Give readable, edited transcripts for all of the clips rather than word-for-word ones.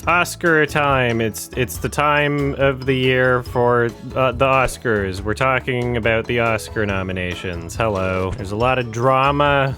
Oscar time. It's the time of the year for the Oscars. We're talking about the Oscar nominations. Hello. There's a lot of drama.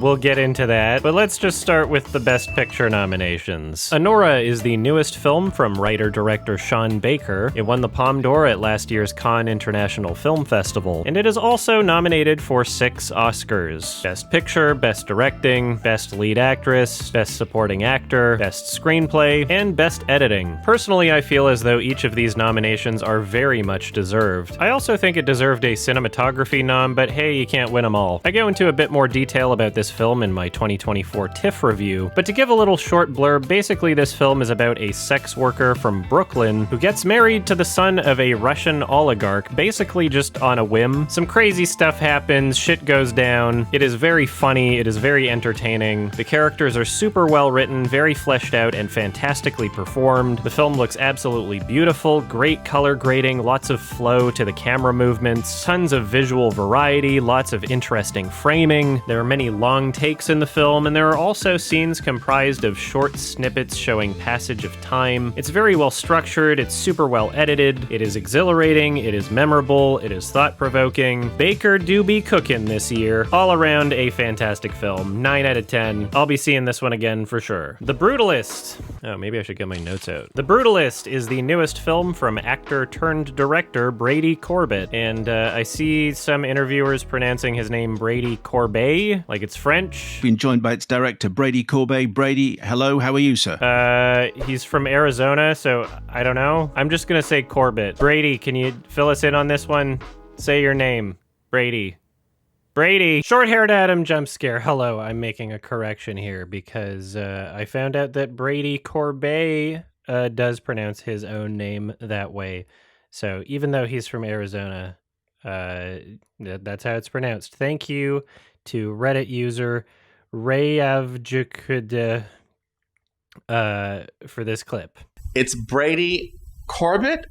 We'll get into that. But let's just start with the Best Picture nominations. Anora is the newest film from writer-director Sean Baker. It won the Palme d'Or at last year's Cannes International Film Festival. And it is also nominated for 6 Oscars. Best Picture, Best Directing, Best Lead Actress, Best Supporting Actor, Best Screenplay, and Best Editing. Personally, I feel as though each of these nominations are very much deserved. I also think it deserved a cinematography nom, but hey, you can't win them all. I go into a bit more detail about this film in my 2024 TIFF review, but to give a little short blurb, basically this film is about a sex worker from Brooklyn who gets married to the son of a Russian oligarch, basically just on a whim. Some crazy stuff happens, shit goes down. It is very funny, it is very entertaining. The characters are super well written, very fleshed out, and fantastically performed. The film looks absolutely beautiful, great color grading, lots of flow to the camera movements, tons of visual variety, lots of interesting framing. There are many long takes in the film, and there are also scenes comprised of short snippets showing passage of time. It's very well structured, it's super well edited, it is exhilarating, it is memorable, it is thought-provoking. Baker do be cooking this year. All around a fantastic film. 9 out of 10. I'll be seeing this one again for sure. The Brutalist. Oh, maybe I should get my notes out. The Brutalist is the newest film from actor-turned-director Brady Corbet, and I see some interviewers pronouncing his name Brady Corbet, like it's French. Been joined by its director, Brady Corbet. Brady, hello, how are you, sir? He's from Arizona, so I don't know. I'm just gonna say Corbett. Brady, can you fill us in on this one? Say your name. Brady. Brady! Short-haired Adam jump scare. Hello, I'm making a correction here because I found out that Brady Corbet does pronounce his own name that way. So even though he's from Arizona, that's how it's pronounced. Thank you to Reddit user Rayavjukuda for this clip. It's Brady Corbet?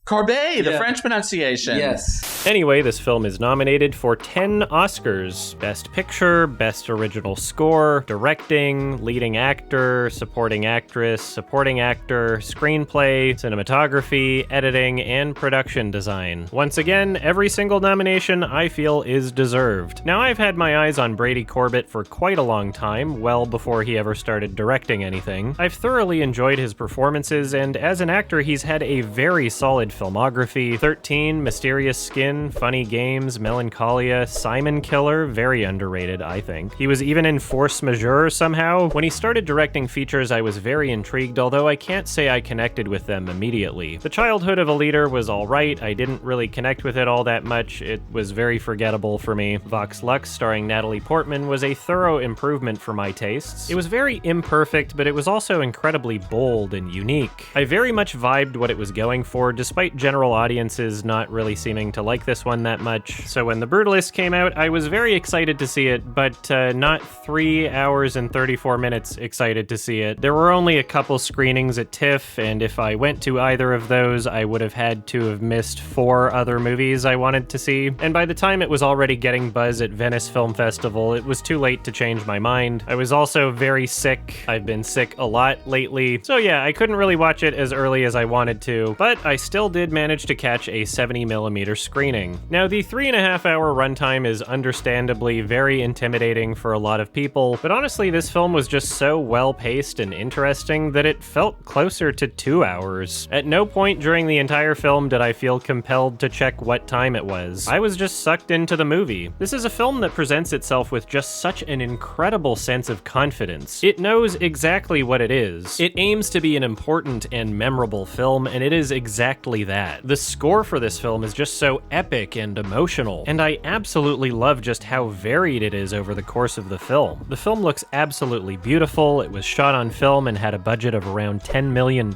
Corbet, the French pronunciation. Yes. Anyway, this film is nominated for 10 Oscars. Best Picture, Best Original Score, Directing, Leading Actor, Supporting Actress, Supporting Actor, Screenplay, Cinematography, Editing, and Production Design. Once again, every single nomination I feel is deserved. Now, I've had my eyes on Brady Corbet for quite a long time, well before he ever started directing anything. I've thoroughly enjoyed his performances, and as an actor, he's had a very solid filmography. 13, Mysterious Skin, Funny Games, Melancholia, Simon Killer, very underrated, I think. He was even in Force Majeure somehow. When he started directing features, I was very intrigued, although I can't say I connected with them immediately. The Childhood of a Leader was alright, I didn't really connect with it all that much, it was very forgettable for me. Vox Lux, starring Natalie Portman, was a thorough improvement for my tastes. It was very imperfect, but it was also incredibly bold and unique. I very much vibed what it was going for, despite general audiences not really seeming to like this one that much. So when The Brutalist came out, I was very excited to see it, but not 3 hours and 34 minutes excited to see it. There were only a couple screenings at TIFF, and if I went to either of those, I would have had to have missed 4 other movies I wanted to see. And by the time it was already getting buzz at Venice Film Festival, it was too late to change my mind. I was also very sick. I've been sick a lot lately. So yeah, I couldn't really watch it as early as I wanted to, but I still did manage to catch a 70mm screening. Now, the 3.5-hour runtime is understandably very intimidating for a lot of people, but honestly, this film was just so well-paced and interesting that it felt closer to 2 hours. At no point during the entire film did I feel compelled to check what time it was. I was just sucked into the movie. This is a film that presents itself with just such an incredible sense of confidence. It knows exactly what it is. It aims to be an important and memorable film, and it is exactly that. The score for this film is just so epic and emotional, and I absolutely love just how varied it is over the course of the film. The film looks absolutely beautiful, it was shot on film and had a budget of around $10 million,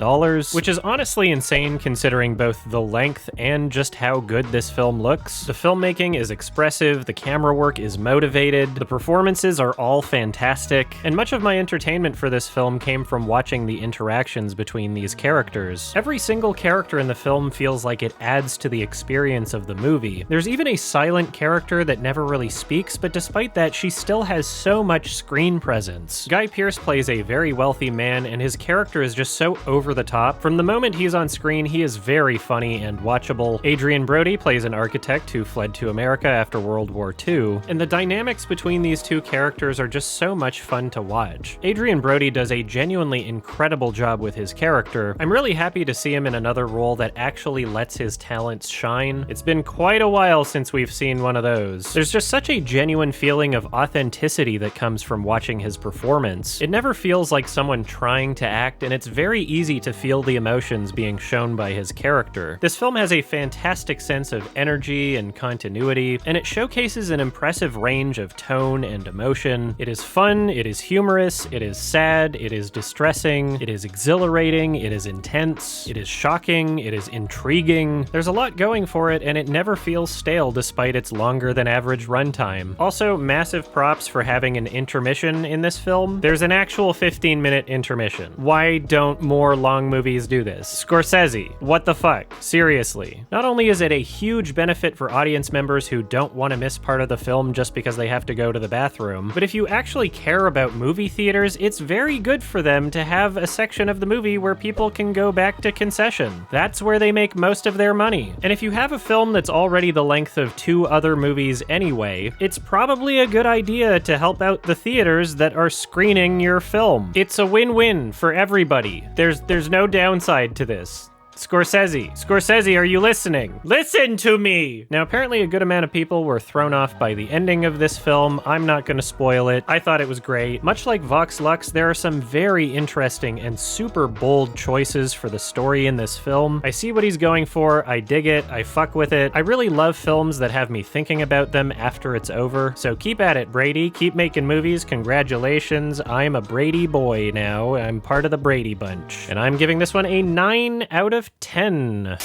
which is honestly insane considering both the length and just how good this film looks. The filmmaking is expressive, the camera work is motivated, the performances are all fantastic, and much of my entertainment for this film came from watching the interactions between these characters. Every single character in the film film feels like it adds to the experience of the movie. There's even a silent character that never really speaks, but despite that, she still has so much screen presence. Guy Pearce plays a very wealthy man, and his character is just so over the top. From the moment he's on screen, he is very funny and watchable. Adrien Brody plays an architect who fled to America after World War II, and the dynamics between these two characters are just so much fun to watch. Adrien Brody does a genuinely incredible job with his character. I'm really happy to see him in another role that actually lets his talents shine. It's been quite a while since we've seen one of those. There's just such a genuine feeling of authenticity that comes from watching his performance. It never feels like someone trying to act, and it's very easy to feel the emotions being shown by his character. This film has a fantastic sense of energy and continuity, and it showcases an impressive range of tone and emotion. It is fun, it is humorous, it is sad, it is distressing, it is exhilarating, it is intense, it is shocking, it is intriguing. There's a lot going for it, and it never feels stale despite its longer than average runtime. Also, massive props for having an intermission in this film. There's an actual 15-minute intermission. Why don't more long movies do this? Scorsese, what the fuck? Seriously. Not only is it a huge benefit for audience members who don't want to miss part of the film just because they have to go to the bathroom, but if you actually care about movie theaters, it's very good for them to have a section of the movie where people can go back to concession. That's where they make most of their money. And if you have a film that's already the length of 2 other movies anyway, it's probably a good idea to help out the theaters that are screening your film. It's a win-win for everybody. There's no downside to this. Scorsese, are you listening? Listen to me! Now, apparently a good amount of people were thrown off by the ending of this film. I'm not gonna spoil it. I thought it was great. Much like Vox Lux, there are some very interesting and super bold choices for the story in this film. I see what he's going for, I dig it, I fuck with it. I really love films that have me thinking about them after it's over. So keep at it, Brady. Keep making movies. Congratulations. I'm a Brady boy now. I'm part of the Brady bunch. And I'm giving this one a 9 out of 10.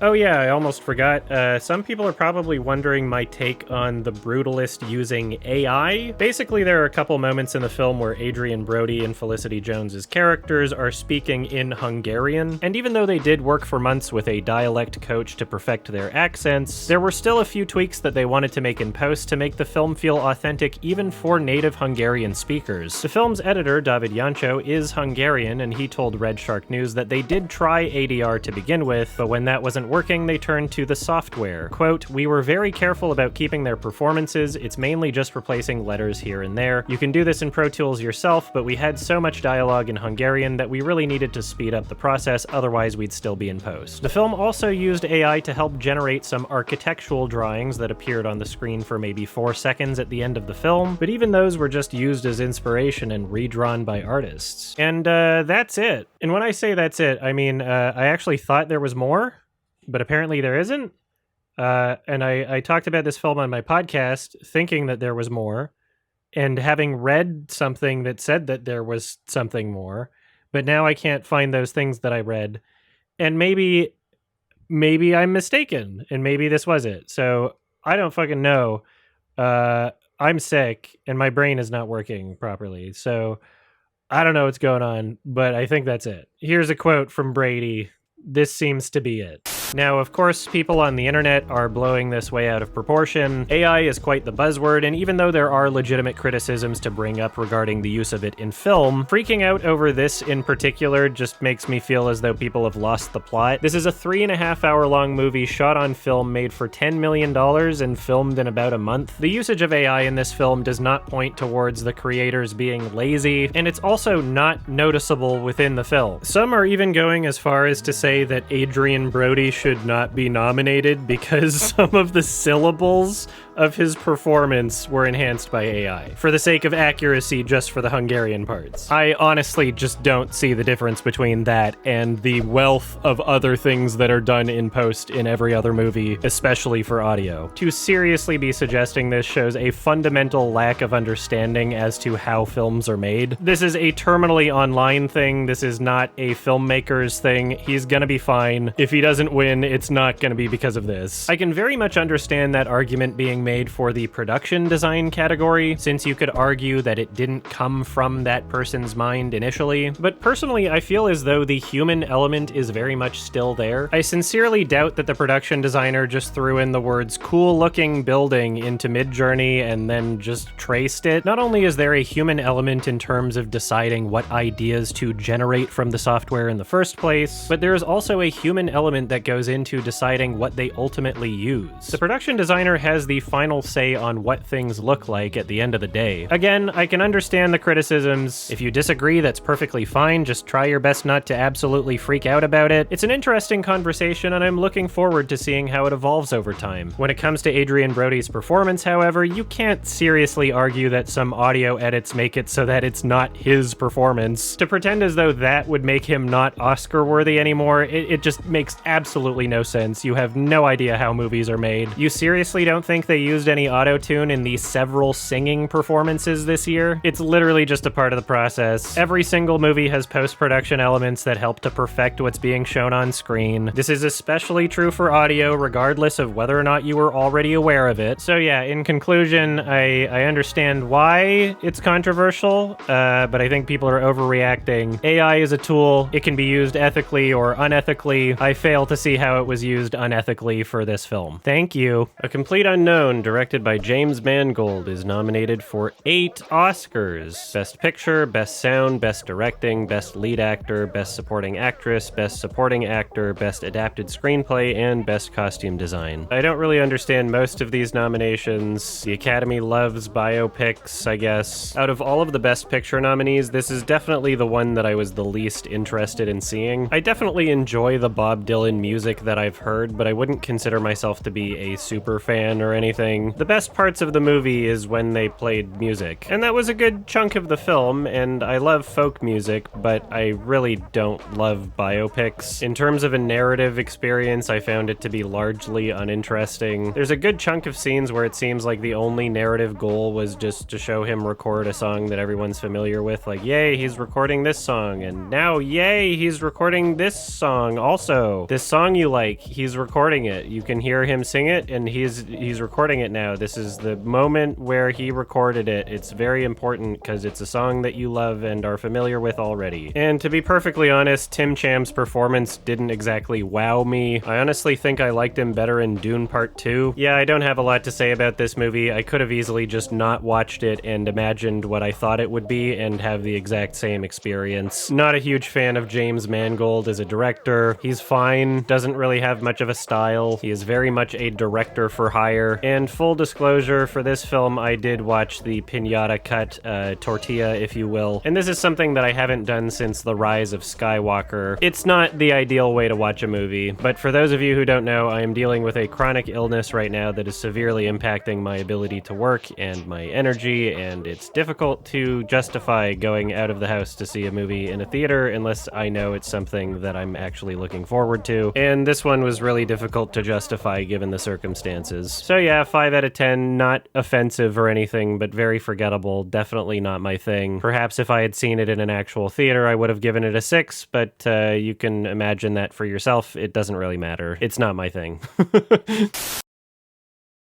Oh yeah, I almost forgot. Some people are probably wondering my take on the Brutalist using AI. Basically, there are a couple moments in the film where Adrien Brody and Felicity Jones's characters are speaking in Hungarian, and even though they did work for months with a dialect coach to perfect their accents, there were still a few tweaks that they wanted to make in post to make the film feel authentic even for native Hungarian speakers. The film's editor, David Jancho, is Hungarian, and he told Red Shark News that they did try ADR to begin with, but when that wasn't working, they turned to the software. Quote, "We were very careful about keeping their performances. It's mainly just replacing letters here and there. You can do this in Pro Tools yourself, but we had so much dialogue in Hungarian that we really needed to speed up the process, otherwise we'd still be in post." The film also used AI to help generate some architectural drawings that appeared on the screen for maybe 4 seconds at the end of the film, but even those were just used as inspiration and redrawn by artists. And that's it. And when I say that's it, I mean, I actually thought there was more, but apparently there isn't. And I talked about this film on my podcast thinking that there was more, and having read something that said that there was something more, but now I can't find those things that I read. And maybe I'm mistaken, and maybe this was it. So I don't fucking know. I'm sick, and my brain is not working properly. So I don't know what's going on, but I think that's it. Here's a quote from Brady. This seems to be it. Now, of course, people on the internet are blowing this way out of proportion. AI is quite the buzzword, and even though there are legitimate criticisms to bring up regarding the use of it in film, freaking out over this in particular just makes me feel as though people have lost the plot. This is a 3.5-hour-long movie shot on film, made for $10 million and filmed in about a month. The usage of AI in this film does not point towards the creators being lazy, and it's also not noticeable within the film. Some are even going as far as to say that Adrien Brody should not be nominated because some of the syllables of his performance were enhanced by AI for the sake of accuracy, just for the Hungarian parts. I honestly just don't see the difference between that and the wealth of other things that are done in post in every other movie, especially for audio. To seriously be suggesting this shows a fundamental lack of understanding as to how films are made. This is a terminally online thing. This is not a filmmaker's thing. He's gonna be fine. If he doesn't win, it's not gonna be because of this. I can very much understand that argument being made for the production design category, since you could argue that it didn't come from that person's mind initially. But personally, I feel as though the human element is very much still there. I sincerely doubt that the production designer just threw in the words cool looking building into Midjourney and then just traced it. Not only is there a human element in terms of deciding what ideas to generate from the software in the first place, but there is also a human element that goes into deciding what they ultimately use. The production designer has the final say on what things look like at the end of the day. Again, I can understand the criticisms. If you disagree, that's perfectly fine. Just try your best not to absolutely freak out about it. It's an interesting conversation, and I'm looking forward to seeing how it evolves over time. When it comes to Adrien Brody's performance, however, you can't seriously argue that some audio edits make it so that it's not his performance. To pretend as though that would make him not Oscar-worthy anymore, it just makes absolutely no sense. You have no idea how movies are made. You seriously don't think they used any auto-tune in the several singing performances this year? It's literally just a part of the process. Every single movie has post-production elements that help to perfect what's being shown on screen. This is especially true for audio, regardless of whether or not you were already aware of it. So yeah, in conclusion, I understand why it's controversial, but I think people are overreacting. AI is a tool. It can be used ethically or unethically. I fail to see how it was used unethically for this film. Thank you. A Complete Unknown, directed by James Mangold, is nominated for 8 Oscars. Best Picture, Best Sound, Best Directing, Best Lead Actor, Best Supporting Actress, Best Supporting Actor, Best Adapted Screenplay, and Best Costume Design. I don't really understand most of these nominations. The Academy loves biopics, I guess. Out of all of the Best Picture nominees, this is definitely the one that I was the least interested in seeing. I definitely enjoy the Bob Dylan music that I've heard, but I wouldn't consider myself to be a super fan or anything. The best parts of the movie is when they played music, and that was a good chunk of the film, and I love folk music, but I really don't love biopics. In terms of a narrative experience, I found it to be largely uninteresting. There's a good chunk of scenes where it seems like the only narrative goal was just to show him record a song that everyone's familiar with, like, yay, he's recording this song, and now, yay, he's recording this song also. This song you like, he's recording it. You can hear him sing it, and he's recording it now. This is the moment where he recorded it. It's very important because it's a song that you love and are familiar with already. And to be perfectly honest, Tim Cham's performance didn't exactly wow me. I honestly think I liked him better in Dune Part 2. Yeah, I don't have a lot to say about this movie. I could have easily just not watched it and imagined what I thought it would be and have the exact same experience. Not a huge fan of James Mangold as a director. He's fine, doesn't really have much of a style. He is very much a director for hire. And full disclosure, for this film, I did watch the Pinata cut, tortilla, if you will. And this is something that I haven't done since The Rise of Skywalker. It's not the ideal way to watch a movie, but for those of you who don't know, I am dealing with a chronic illness right now that is severely impacting my ability to work and my energy, and it's difficult to justify going out of the house to see a movie in a theater unless I know it's something that I'm actually looking forward to. And this one was really difficult to justify given the circumstances. So yeah, 5 out of 10, not offensive or anything, but very forgettable. Definitely not my thing. Perhaps if I had seen it in an actual theater, I would have given it a 6, but you can imagine that for yourself. It doesn't really matter. It's not my thing.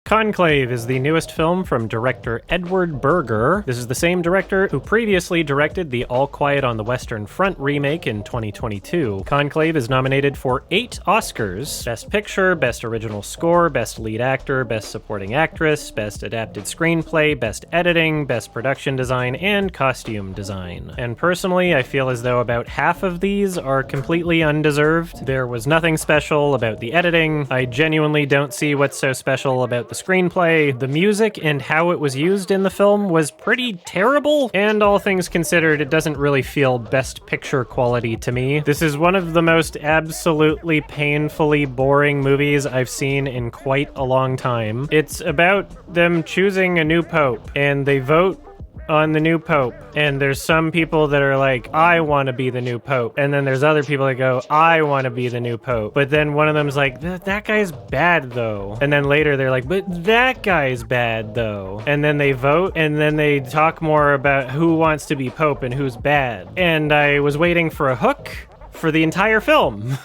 Conclave is the newest film from director Edward Berger. This is the same director who previously directed the All Quiet on the Western Front remake in 2022. Conclave is nominated for 8 Oscars: Best Picture, Best Original Score, Best Lead Actor, Best Supporting Actress, Best Adapted Screenplay, Best Editing, Best Production Design, and Costume Design. And personally, I feel as though about half of these are completely undeserved. There was nothing special about the editing. I genuinely don't see what's so special about the screenplay. The music and how it was used in the film was pretty terrible, and all things considered, it doesn't really feel Best Picture quality to me. This is one of the most absolutely painfully boring movies I've seen in quite a long time. It's about them choosing a new pope, and they vote on the new pope, and there's some people that are like, I want to be the new pope, and then there's other people that go, I want to be the new pope, but then one of them's like, that guy's bad though, and then later they're like, but that guy's bad though, and then they vote, and then they talk more about who wants to be pope and who's bad. And I was waiting for a hook for the entire film.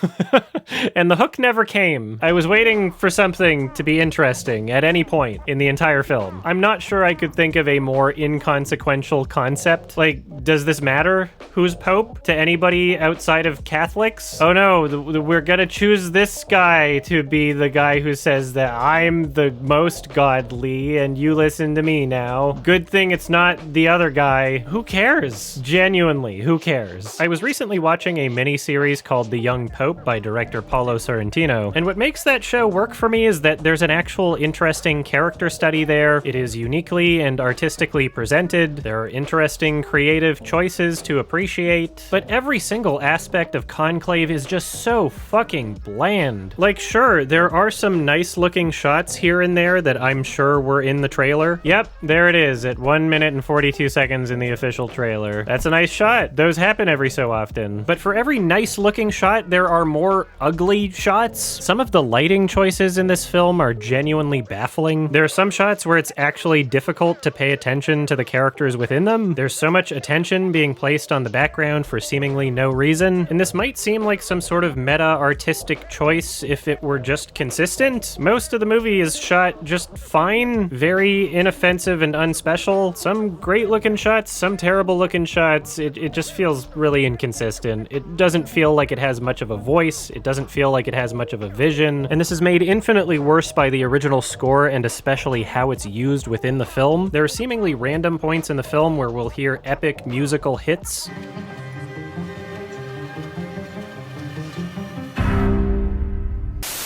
And the hook never came. I was waiting for something to be interesting at any point in the entire film. I'm not sure I could think of a more inconsequential concept. Like, does this matter? Who's Pope to anybody outside of Catholics? Oh no, we're gonna choose this guy to be the guy who says that I'm the most godly and you listen to me now. Good thing it's not the other guy. Who cares? Genuinely, who cares? I was recently watching a mini-series called The Young Pope by director Paulo Sorrentino, and what makes that show work for me is that there's an actual interesting character study there. It is uniquely and artistically presented. There are interesting creative choices to appreciate, but every single aspect of Conclave is just so fucking bland. Like, sure, there are some nice looking shots here and there that I'm sure were in the trailer. Yep, there it is at 1 minute and 42 seconds in the official trailer. That's a nice shot. Those happen every so often. But for every nice looking shot, there are more ugly shots. Some of the lighting choices in this film are genuinely baffling. There are some shots where it's actually difficult to pay attention to the characters within them. There's so much attention being placed on the background for seemingly no reason, and this might seem like some sort of meta-artistic choice if it were just consistent. Most of the movie is shot just fine, very inoffensive and unspecial. Some great-looking shots, some terrible-looking shots. It just feels really inconsistent. It doesn't feel like it has much of a voice. It doesn't feel like it has much of a vision, and this is made infinitely worse by the original score and especially how it's used within the film. There are seemingly random points in the film where we'll hear epic musical hits.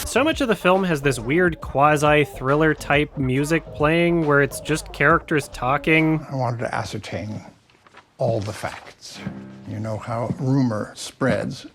So much of the film has this weird quasi-thriller type music playing where it's just characters talking. I wanted to ascertain all the facts. You know how rumor spreads.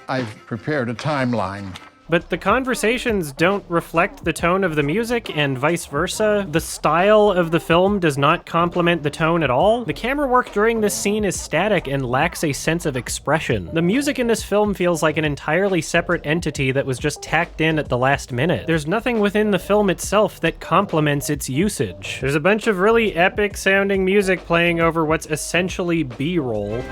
I've prepared a timeline. But the conversations don't reflect the tone of the music, and vice versa. The style of the film does not complement the tone at all. The camera work during this scene is static and lacks a sense of expression. The music in this film feels like an entirely separate entity that was just tacked in at the last minute. There's nothing within the film itself that complements its usage. There's a bunch of really epic sounding music playing over what's essentially B-roll.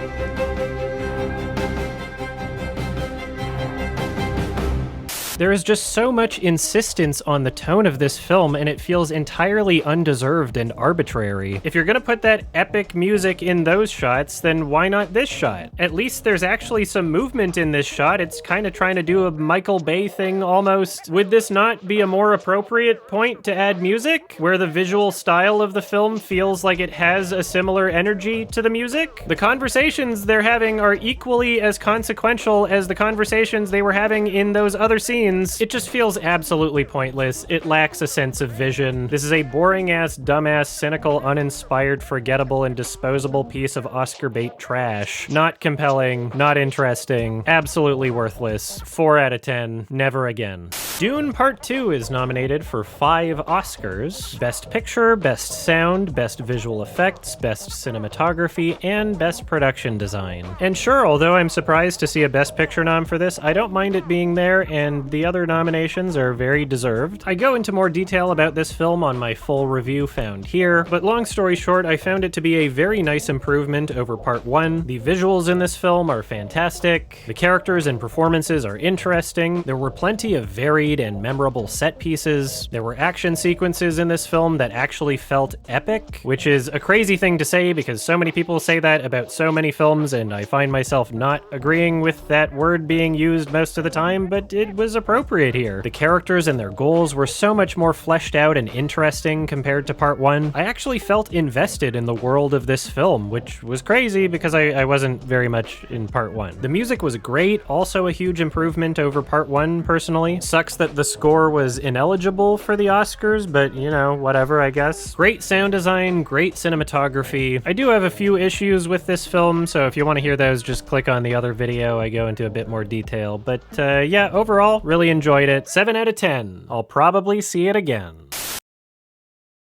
There is just so much insistence on the tone of this film, and it feels entirely undeserved and arbitrary. If you're gonna put that epic music in those shots, then why not this shot? At least there's actually some movement in this shot. It's kind of trying to do a Michael Bay thing almost. Would this not be a more appropriate point to add music, where the visual style of the film feels like it has a similar energy to the music? The conversations they're having are equally as consequential as the conversations they were having in those other scenes. It just feels absolutely pointless. It lacks a sense of vision. This is a boring-ass, dumbass, cynical, uninspired, forgettable, and disposable piece of Oscar bait trash. Not compelling, not interesting, absolutely worthless. 4 out of 10, never again. Dune Part 2 is nominated for 5 Oscars: Best Picture, Best Sound, Best Visual Effects, Best Cinematography, and Best Production Design. And sure, although I'm surprised to see a Best Picture nom for this, I don't mind it being there, and the other nominations are very deserved. I go into more detail about this film on my full review found here, but long story short, I found it to be a very nice improvement over Part 1. The visuals in this film are fantastic. The characters and performances are interesting. There were plenty of varied and memorable set pieces. There were action sequences in this film that actually felt epic, which is a crazy thing to say because so many people say that about so many films, and I find myself not agreeing with that word being used most of the time, but it was appropriate here. The characters and their goals were so much more fleshed out and interesting compared to Part 1. I actually felt invested in the world of this film, which was crazy because I wasn't very much in Part 1. The music was great, also a huge improvement over Part 1 personally. Sucks that the score was ineligible for the Oscars, but you know, whatever, I guess. Great sound design, great cinematography. I do have a few issues with this film, so if you want to hear those, just click on the other video. I go into a bit more detail, but yeah, overall, really enjoyed it. 7 out of 10. I'll probably see it again.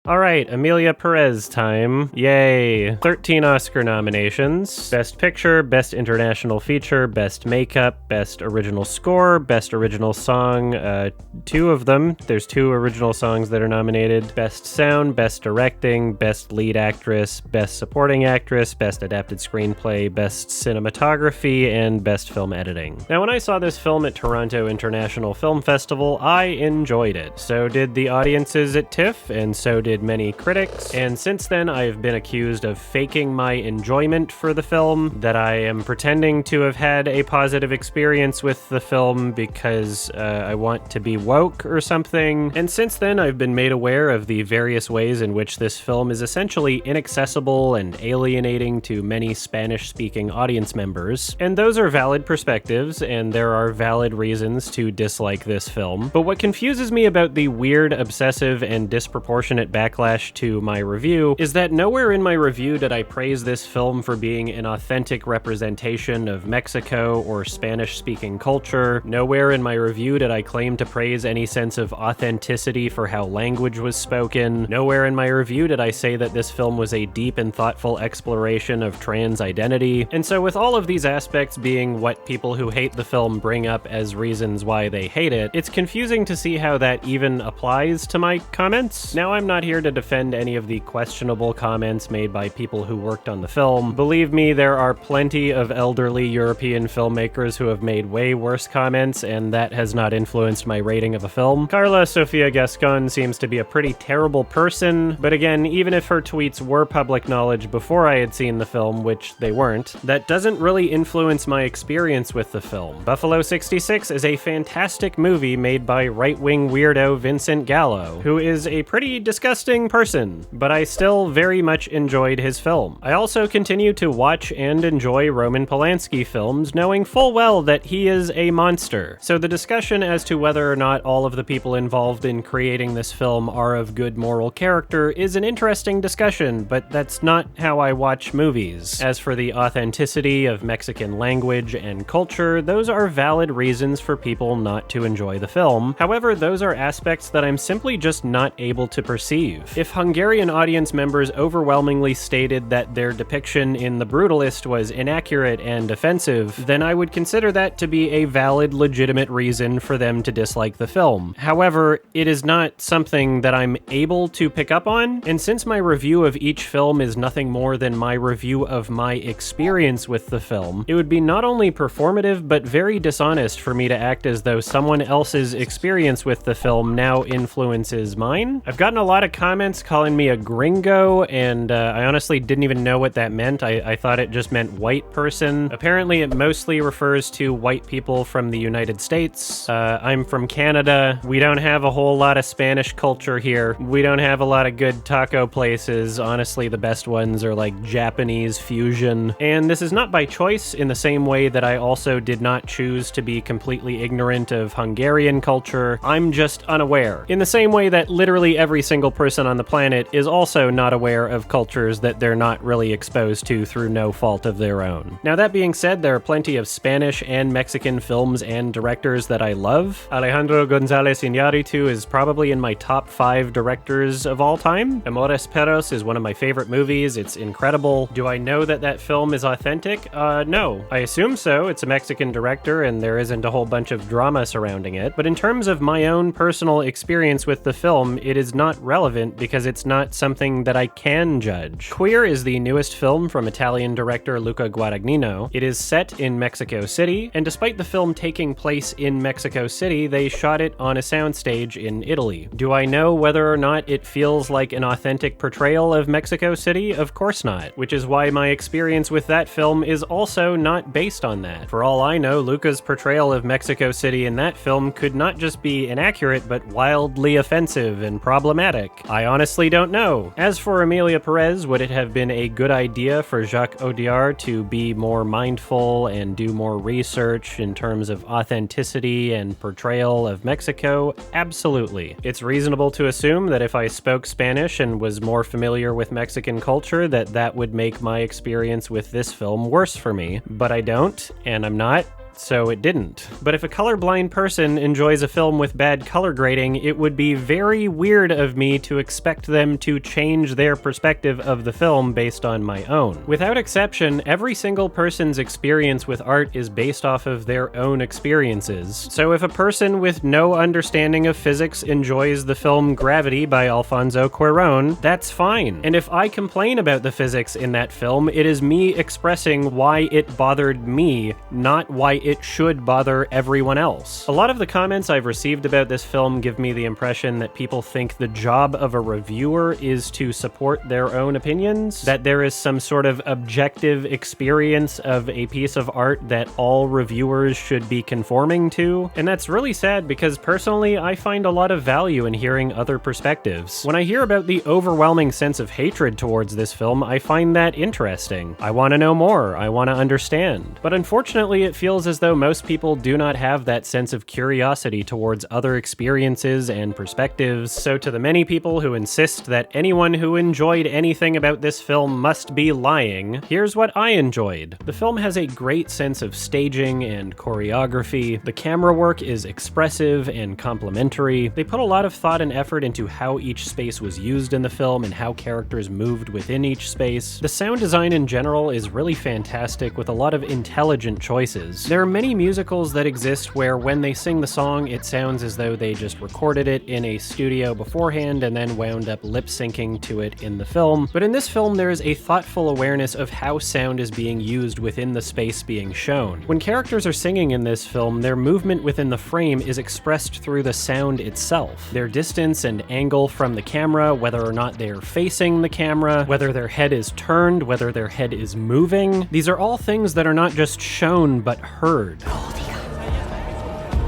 All right, Emilia Pérez time. Yay. 13 Oscar nominations. Best Picture, Best International Feature, Best Makeup, Best Original Score, Best Original Song. 2 of them. There's 2 original songs that are nominated. Best Sound, Best Directing, Best Lead Actress, Best Supporting Actress, Best Adapted Screenplay, Best Cinematography, and Best Film Editing. Now, when I saw this film at Toronto International Film Festival, I enjoyed it. So did the audiences at TIFF, and so did many critics, and since then I've been accused of faking my enjoyment for the film, that I am pretending to have had a positive experience with the film because I want to be woke or something, and since then I've been made aware of the various ways in which this film is essentially inaccessible and alienating to many Spanish-speaking audience members, and those are valid perspectives, and there are valid reasons to dislike this film, but what confuses me about the weird, obsessive, and disproportionate backlash to my review is that nowhere in my review did I praise this film for being an authentic representation of Mexico or Spanish-speaking culture. Nowhere in my review did I claim to praise any sense of authenticity for how language was spoken. Nowhere in my review did I say that this film was a deep and thoughtful exploration of trans identity. And so with all of these aspects being what people who hate the film bring up as reasons why they hate it, it's confusing to see how that even applies to my comments. Now, I'm not here to defend any of the questionable comments made by people who worked on the film. Believe me, there are plenty of elderly European filmmakers who have made way worse comments, and that has not influenced my rating of a film. Carla Sofia Gascon seems to be a pretty terrible person, but again, even if her tweets were public knowledge before I had seen the film, which they weren't, that doesn't really influence my experience with the film. Buffalo 66 is a fantastic movie made by right-wing weirdo Vincent Gallo, who is a pretty disgusting person, but I still very much enjoyed his film. I also continue to watch and enjoy Roman Polanski films, knowing full well that he is a monster. So the discussion as to whether or not all of the people involved in creating this film are of good moral character is an interesting discussion, but that's not how I watch movies. As for the authenticity of Mexican language and culture, those are valid reasons for people not to enjoy the film. However, those are aspects that I'm simply just not able to perceive. If Hungarian audience members overwhelmingly stated that their depiction in The Brutalist was inaccurate and offensive, then I would consider that to be a valid, legitimate reason for them to dislike the film. However, it is not something that I'm able to pick up on, and since my review of each film is nothing more than my review of my experience with the film, it would be not only performative but very dishonest for me to act as though someone else's experience with the film now influences mine. I've gotten a lot of comments calling me a gringo, and I honestly didn't even know what that meant. I thought it just meant white person. Apparently it mostly refers to white people from the United States. I'm from Canada. We don't have a whole lot of Spanish culture here. We don't have a lot of good taco places. Honestly, the best ones are like Japanese fusion. And this is not by choice, in the same way that I also did not choose to be completely ignorant of Hungarian culture. I'm just unaware. In the same way that literally every single person on the planet is also not aware of cultures that they're not really exposed to through no fault of their own. Now, that being said, there are plenty of Spanish and Mexican films and directors that I love. Alejandro González Iñárritu is probably in my top 5 directors of all time. Amores Perros is one of my favorite movies. It's incredible. Do I know that that film is authentic? No. I assume so. It's a Mexican director and there isn't a whole bunch of drama surrounding it. But in terms of my own personal experience with the film, it is not relevant because it's not something that I can judge. Queer is the newest film from Italian director Luca Guadagnino. It is set in Mexico City, and despite the film taking place in Mexico City, they shot it on a soundstage in Italy. Do I know whether or not it feels like an authentic portrayal of Mexico City? Of course not, which is why my experience with that film is also not based on that. For all I know, Luca's portrayal of Mexico City in that film could not just be inaccurate, but wildly offensive and problematic. I honestly don't know. As for Emilia Pérez, would it have been a good idea for Jacques Audiard to be more mindful and do more research in terms of authenticity and portrayal of Mexico? Absolutely. It's reasonable to assume that if I spoke Spanish and was more familiar with Mexican culture, that would make my experience with this film worse for me. But I don't, and I'm not. so it didn't. But if a colorblind person enjoys a film with bad color grading, it would be very weird of me to expect them to change their perspective of the film based on my own. Without exception, every single person's experience with art is based off of their own experiences. So if a person with no understanding of physics enjoys the film Gravity by Alfonso Cuarón, that's fine. And if I complain about the physics in that film, it is me expressing why it bothered me, not why it should bother everyone else. A lot of the comments I've received about this film give me the impression that people think the job of a reviewer is to support their own opinions, that there is some sort of objective experience of a piece of art that all reviewers should be conforming to. And that's really sad because personally, I find a lot of value in hearing other perspectives. When I hear about the overwhelming sense of hatred towards this film, I find that interesting. I want to know more. I want to understand. But unfortunately, it feels as though most people do not have that sense of curiosity towards other experiences and perspectives. So to the many people who insist that anyone who enjoyed anything about this film must be lying, here's what I enjoyed. The film has a great sense of staging and choreography. The camera work is expressive and complimentary. They put a lot of thought and effort into how each space was used in the film and how characters moved within each space. The sound design in general is really fantastic with a lot of intelligent choices. There are many musicals that exist where when they sing the song, it sounds as though they just recorded it in a studio beforehand and then wound up lip-syncing to it in the film. But in this film, there is a thoughtful awareness of how sound is being used within the space being shown. When characters are singing in this film, their movement within the frame is expressed through the sound itself. Their distance and angle from the camera, whether or not they're facing the camera, whether their head is turned, whether their head is moving. These are all things that are not just shown, but heard.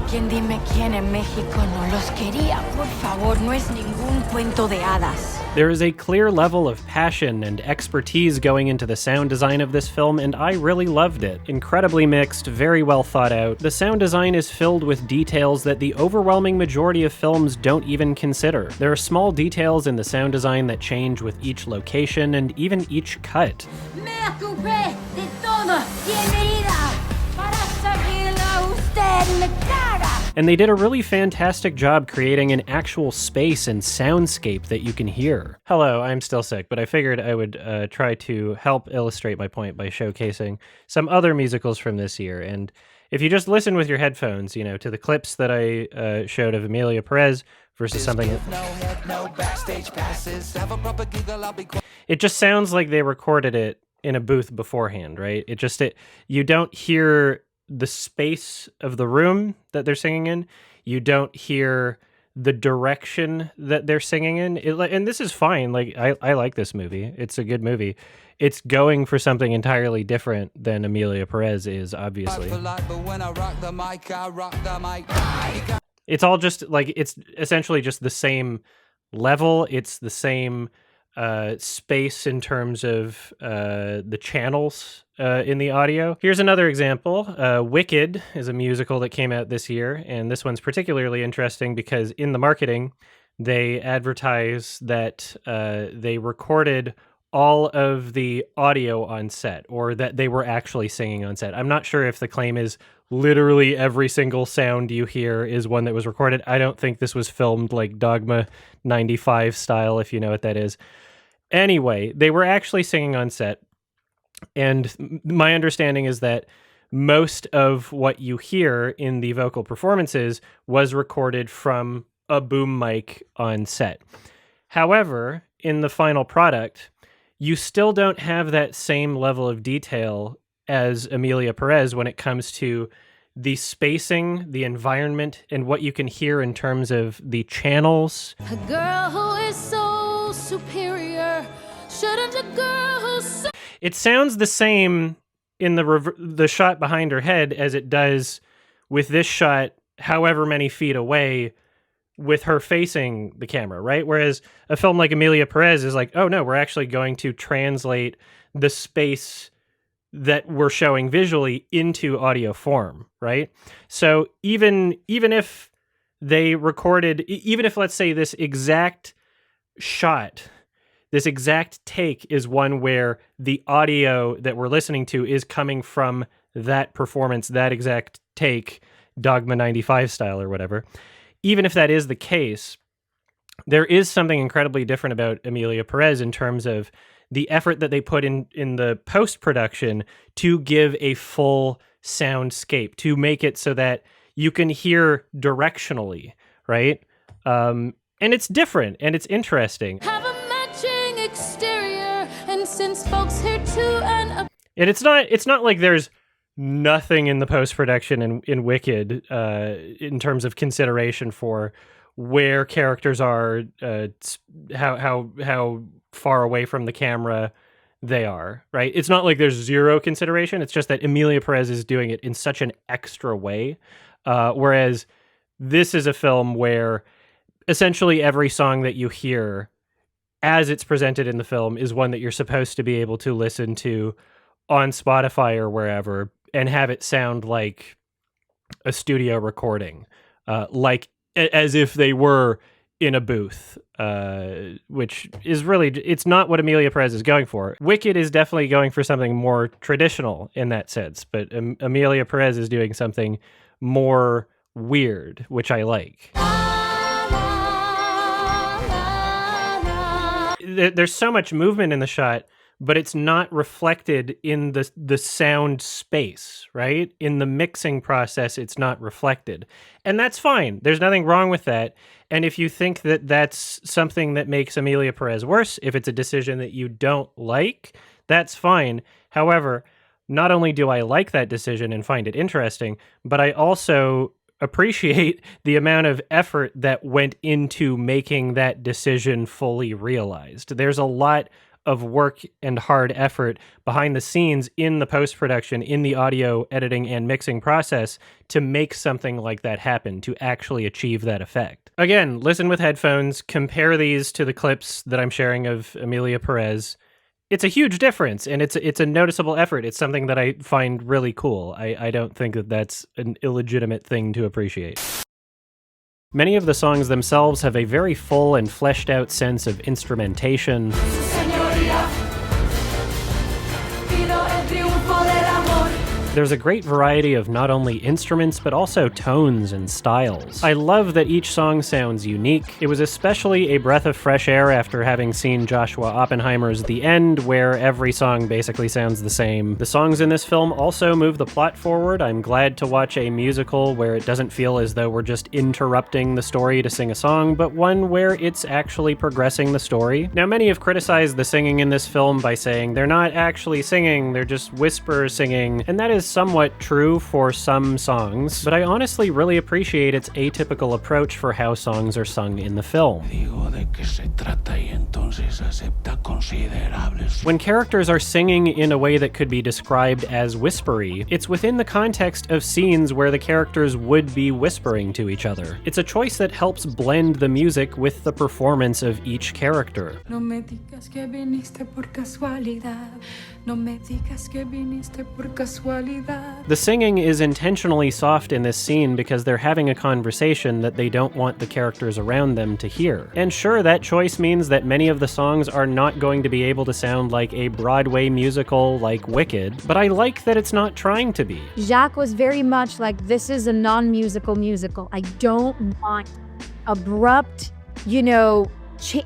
¿Quién dime quién en México no los quería? Por favor, no es ningún cuento de hadas. There is a clear level of passion and expertise going into the sound design of this film, and I really loved it. Incredibly mixed, very well thought out. The sound design is filled with details that the overwhelming majority of films don't even consider. There are small details in the sound design that change with each location and even each cut. Me ocupé de todo. Bienvenida. Para servirla usted me caga. And they did a really fantastic job creating an actual space and soundscape that you can hear. Hello, I'm still sick, but I figured I would try to help illustrate my point by showcasing some other musicals from this year. And if you just listen with your headphones, you know, to the clips that I showed of Emilia Pérez versus something... It just sounds like they recorded it in a booth beforehand, right? You don't hear the space of the room that they're singing in. You don't hear the direction that they're singing in. And this is fine. Like, I like this movie. It's a good movie. It's going for something entirely different than Emilia Pérez is, obviously. It's all just, like, it's essentially just the same level. It's the same space in terms of the channels in the audio. Here's another example. Wicked is a musical that came out this year, and this one's particularly interesting because in the marketing, they advertise that they recorded all of the audio on set, or that they were actually singing on set. I'm not sure if the claim is literally every single sound you hear is one that was recorded. I don't think this was filmed like Dogma 95 style, if you know what that is. Anyway, they were actually singing on set, and my understanding is that most of what you hear in the vocal performances was recorded from a boom mic on set. However, in the final product, you still don't have that same level of detail as Emilia Pérez when it comes to the spacing, the environment, and what you can hear in terms of the channels. A girl who is so superior, shouldn't a girl who's so... It sounds the same in the shot behind her head as it does with this shot however many feet away with her facing the camera, right? Whereas a film like Emilia Pérez is like, oh no, we're actually going to translate the space that we're showing visually into audio form, right? So even if they recorded, even if, let's say, this exact shot, this exact take is one where the audio that we're listening to is coming from that performance, that exact take, Dogma 95 style or whatever. Even if that is the case, there is something incredibly different about Emilia Pérez in terms of the effort that they put in the post-production to give a full soundscape, to make it so that you can hear directionally, right? And it's different and it's interesting. Have a matching exterior, and since folks here too, and it's not like there's nothing in the post-production in Wicked in terms of consideration for where characters are, how far away from the camera they are, right? It's not like there's zero consideration. It's just that Emilia Pérez is doing it in such an extra way. Whereas this is a film where essentially every song that you hear as it's presented in the film is one that you're supposed to be able to listen to on Spotify or wherever and have it sound like a studio recording, like as if they were in a booth, which is really, it's not what Emilia Pérez is going for. Wicked is definitely going for something more traditional in that sense, but Emilia Pérez is doing something more weird, which I like. There's so much movement in the shot, but it's not reflected in the sound space, right? In the mixing process, it's not reflected. And that's fine. There's nothing wrong with that. And if you think that that's something that makes Emilia Pérez worse, if it's a decision that you don't like, that's fine. However, not only do I like that decision and find it interesting, but I also appreciate the amount of effort that went into making that decision fully realized. There's a lot of work and hard effort behind the scenes in the post-production, in the audio editing and mixing process to make something like that happen, to actually achieve that effect. Again, listen with headphones, compare these to the clips that I'm sharing of Emilia Pérez. It's a huge difference, and it's a noticeable effort. It's something that I find really cool. I don't think that that's an illegitimate thing to appreciate. Many of the songs themselves have a very full and fleshed out sense of instrumentation. There's a great variety of not only instruments, but also tones and styles. I love that each song sounds unique. It was especially a breath of fresh air after having seen Joshua Oppenheimer's The End, where every song basically sounds the same. The songs in this film also move the plot forward. I'm glad to watch a musical where it doesn't feel as though we're just interrupting the story to sing a song, but one where it's actually progressing the story. Now, many have criticized the singing in this film by saying they're not actually singing, they're just whisper singing, and that is somewhat true for some songs, but I honestly really appreciate its atypical approach for how songs are sung in the film. When characters are singing in a way that could be described as whispery, it's within the context of scenes where the characters would be whispering to each other. It's a choice that helps blend the music with the performance of each character. no me digas que viniste por casualidad. No me digas que viniste por casualidad. The singing is intentionally soft in this scene because they're having a conversation that they don't want the characters around them to hear. And sure, that choice means that many of the songs are not going to be able to sound like a Broadway musical like Wicked, but I like that it's not trying to be. Jacques was very much like, this is a non-musical musical. I don't want abrupt,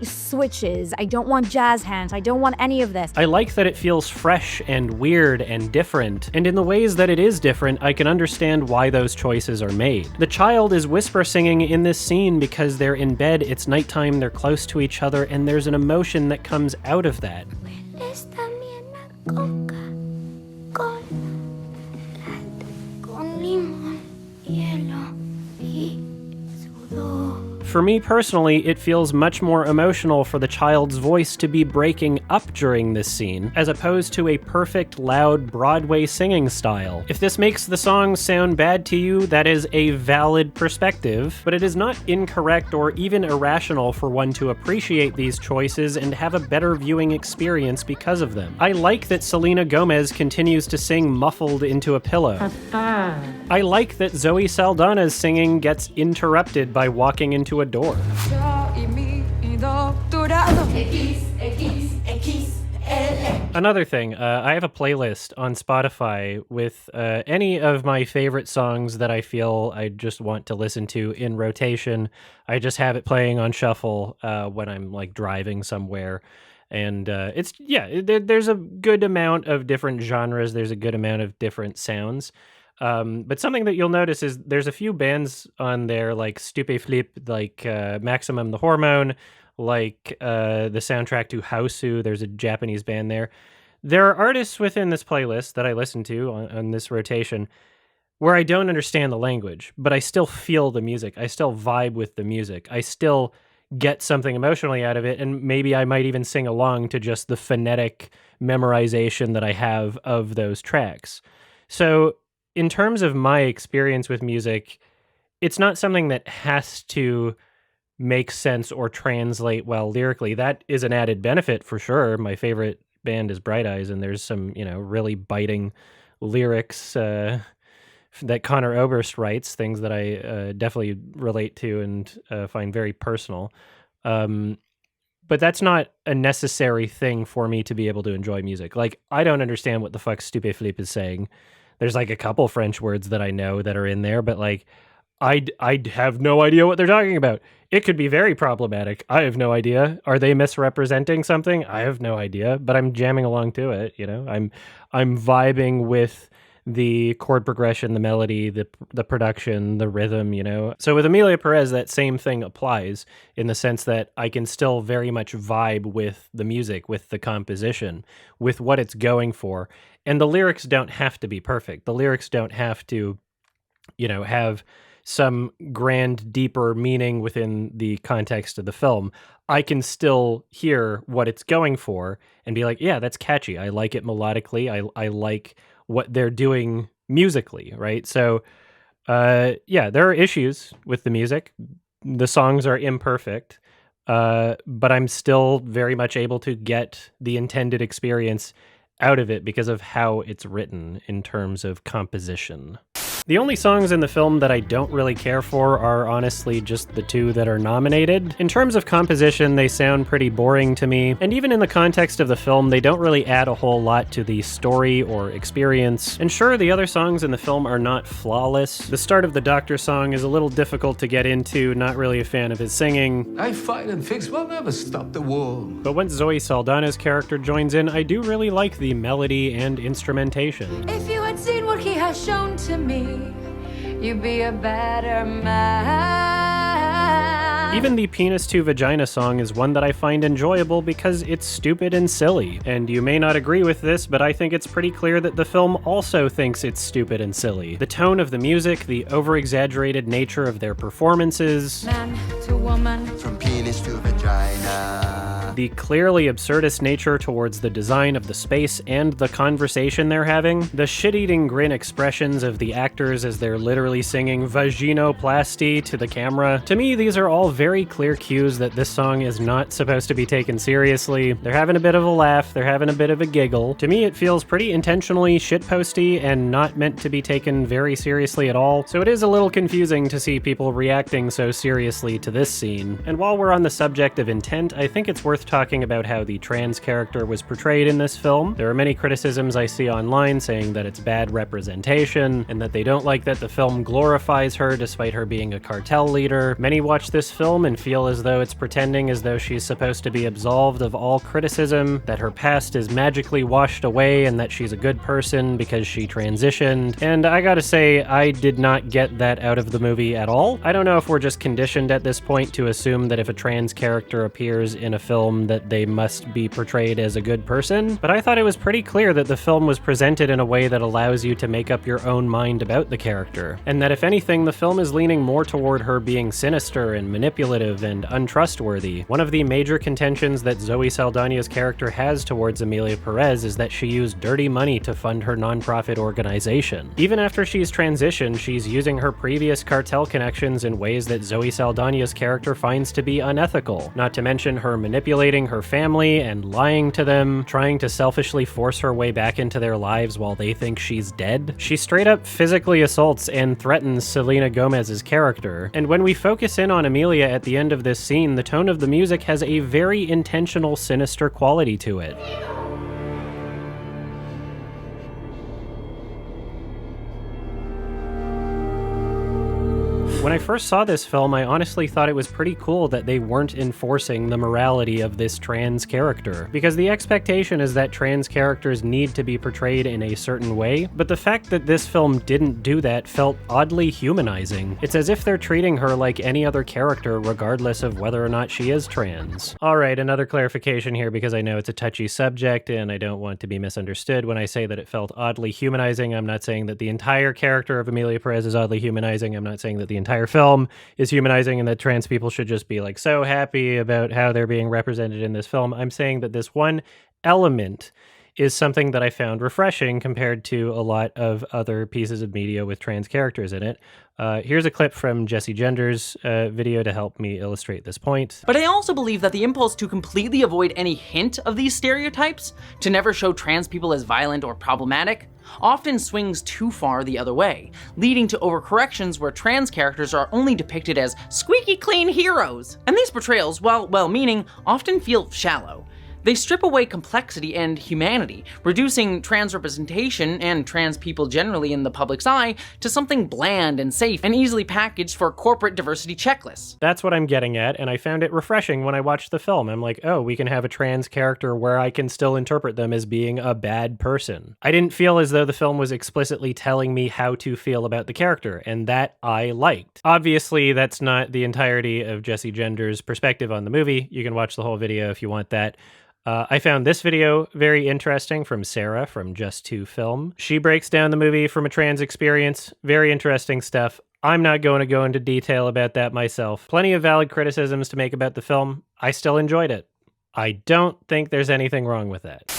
switches. I don't want jazz hands. I don't want any of this. I like that it feels fresh and weird and different, and in the ways that it is different, I can understand why those choices are made. The child is whisper singing in this scene because they're in bed, it's nighttime, they're close to each other, and there's an emotion that comes out of that. For me personally, it feels much more emotional for the child's voice to be breaking up during this scene, as opposed to a perfect, loud Broadway singing style. If this makes the song sound bad to you, that is a valid perspective, but it is not incorrect or even irrational for one to appreciate these choices and have a better viewing experience because of them. I like that Selena Gomez continues to sing muffled into a pillow. I like that Zoe Saldana's singing gets interrupted by walking into a door. Another thing, I have a playlist on Spotify with any of my favorite songs that I feel I just want to listen to in rotation. I just have it playing on shuffle when I'm like driving somewhere. And there's a good amount of different genres. There's a good amount of different sounds. But something that you'll notice is there's a few bands on there like Stupeflip, like Maximum the Hormone, like the soundtrack to Hausu. There's a Japanese band there. There are artists within this playlist that I listen to on this rotation where I don't understand the language, but I still feel the music. I still vibe with the music. I still get something emotionally out of it, and maybe I might even sing along to just the phonetic memorization that I have of those tracks. So in terms of my experience with music, it's not something that has to make sense or translate well lyrically. That is an added benefit for sure. My favorite band is Bright Eyes, and there's some, really biting lyrics that Conor Oberst writes, things that I definitely relate to and find very personal. But that's not a necessary thing for me to be able to enjoy music. Like, I don't understand what the fuck Stupeflip is saying. There's like a couple French words that I know that are in there, but like, I have no idea what they're talking about. It could be very problematic. I have no idea. Are they misrepresenting something? I have no idea, but I'm jamming along to it. I'm vibing with the chord progression, the melody, the production, the rhythm, So with Emilia Pérez, that same thing applies in the sense that I can still very much vibe with the music, with the composition, with what it's going for. And the lyrics don't have to be perfect. The lyrics don't have to, have some grand, deeper meaning within the context of the film. I can still hear what it's going for and be like, yeah, that's catchy. I like it melodically. I like what they're doing musically, right? So, there are issues with the music. The songs are imperfect, but I'm still very much able to get the intended experience out of it because of how it's written in terms of composition. The only songs in the film that I don't really care for are honestly just the two that are nominated. In terms of composition, they sound pretty boring to me, and even in the context of the film, they don't really add a whole lot to the story or experience. And sure, the other songs in the film are not flawless. The start of the Doctor song is a little difficult to get into, not really a fan of his singing. I fight and fix will never stop the war. But once Zoe Saldana's character joins in, I do really like the melody and instrumentation. If you had seen what he has shown to me, you'd be a better man. Even the Penis to Vagina song is one that I find enjoyable because it's stupid and silly. And you may not agree with this, but I think it's pretty clear that the film also thinks it's stupid and silly. The tone of the music, the over-exaggerated nature of their performances, Man to woman, from penis to vagina. The clearly absurdist nature towards the design of the space and the conversation they're having, the shit-eating grin expressions of the actors as they're literally singing vaginoplasty to the camera. To me, these are all very clear cues that this song is not supposed to be taken seriously. They're having a bit of a laugh, they're having a bit of a giggle. To me, it feels pretty intentionally shitposty and not meant to be taken very seriously at all, so it is a little confusing to see people reacting so seriously to this scene. And while we're on the subject of intent, I think it's worth talking about how the trans character was portrayed in this film. There are many criticisms I see online saying that it's bad representation, and that they don't like that the film glorifies her despite her being a cartel leader. Many watch this film and feel as though it's pretending as though she's supposed to be absolved of all criticism, that her past is magically washed away, and that she's a good person because she transitioned. And I gotta say, I did not get that out of the movie at all. I don't know if we're just conditioned at this point to assume that if a trans character appears in a film that they must be portrayed as a good person, but I thought it was pretty clear that the film was presented in a way that allows you to make up your own mind about the character, and that if anything, the film is leaning more toward her being sinister and manipulative and untrustworthy. One of the major contentions that Zoe Saldana's character has towards Emilia Pérez is that she used dirty money to fund her nonprofit organization. Even after she's transitioned, she's using her previous cartel connections in ways that Zoe Saldana's character finds to be unethical, not to mention her manipulating her family and lying to them, trying to selfishly force her way back into their lives while they think she's dead. She straight up physically assaults and threatens Selena Gomez's character. And when we focus in on Emilia at the end of this scene, the tone of the music has a very intentional, sinister quality to it. When I first saw this film, I honestly thought it was pretty cool that they weren't enforcing the morality of this trans character, because the expectation is that trans characters need to be portrayed in a certain way, but the fact that this film didn't do that felt oddly humanizing. It's as if they're treating her like any other character regardless of whether or not she is trans. Alright, another clarification here because I know it's a touchy subject and I don't want to be misunderstood when I say that it felt oddly humanizing. I'm not saying that the entire character of Emilia Pérez is oddly humanizing. I'm not saying that the entire film is humanizing and that trans people should just be like so happy about how they're being represented in this film. I'm saying that this one element is something that I found refreshing compared to a lot of other pieces of media with trans characters in it. Here's a clip from Jesse Gender's video to help me illustrate this point. But I also believe that the impulse to completely avoid any hint of these stereotypes, to never show trans people as violent or problematic, often swings too far the other way, leading to overcorrections where trans characters are only depicted as squeaky clean heroes. And these portrayals, while well-meaning, often feel shallow. They strip away complexity and humanity, reducing trans representation and trans people generally in the public's eye to something bland and safe and easily packaged for corporate diversity checklists. That's what I'm getting at, and I found it refreshing when I watched the film. I'm like, oh, we can have a trans character where I can still interpret them as being a bad person. I didn't feel as though the film was explicitly telling me how to feel about the character, and that I liked. Obviously, that's not the entirety of Jesse Gender's perspective on the movie. You can watch the whole video if you want that. I found this video very interesting from Sarah from Just Two Film. She breaks down the movie from a trans experience. Very interesting stuff. I'm not going to go into detail about that myself. Plenty of valid criticisms to make about the film. I still enjoyed it. I don't think there's anything wrong with that.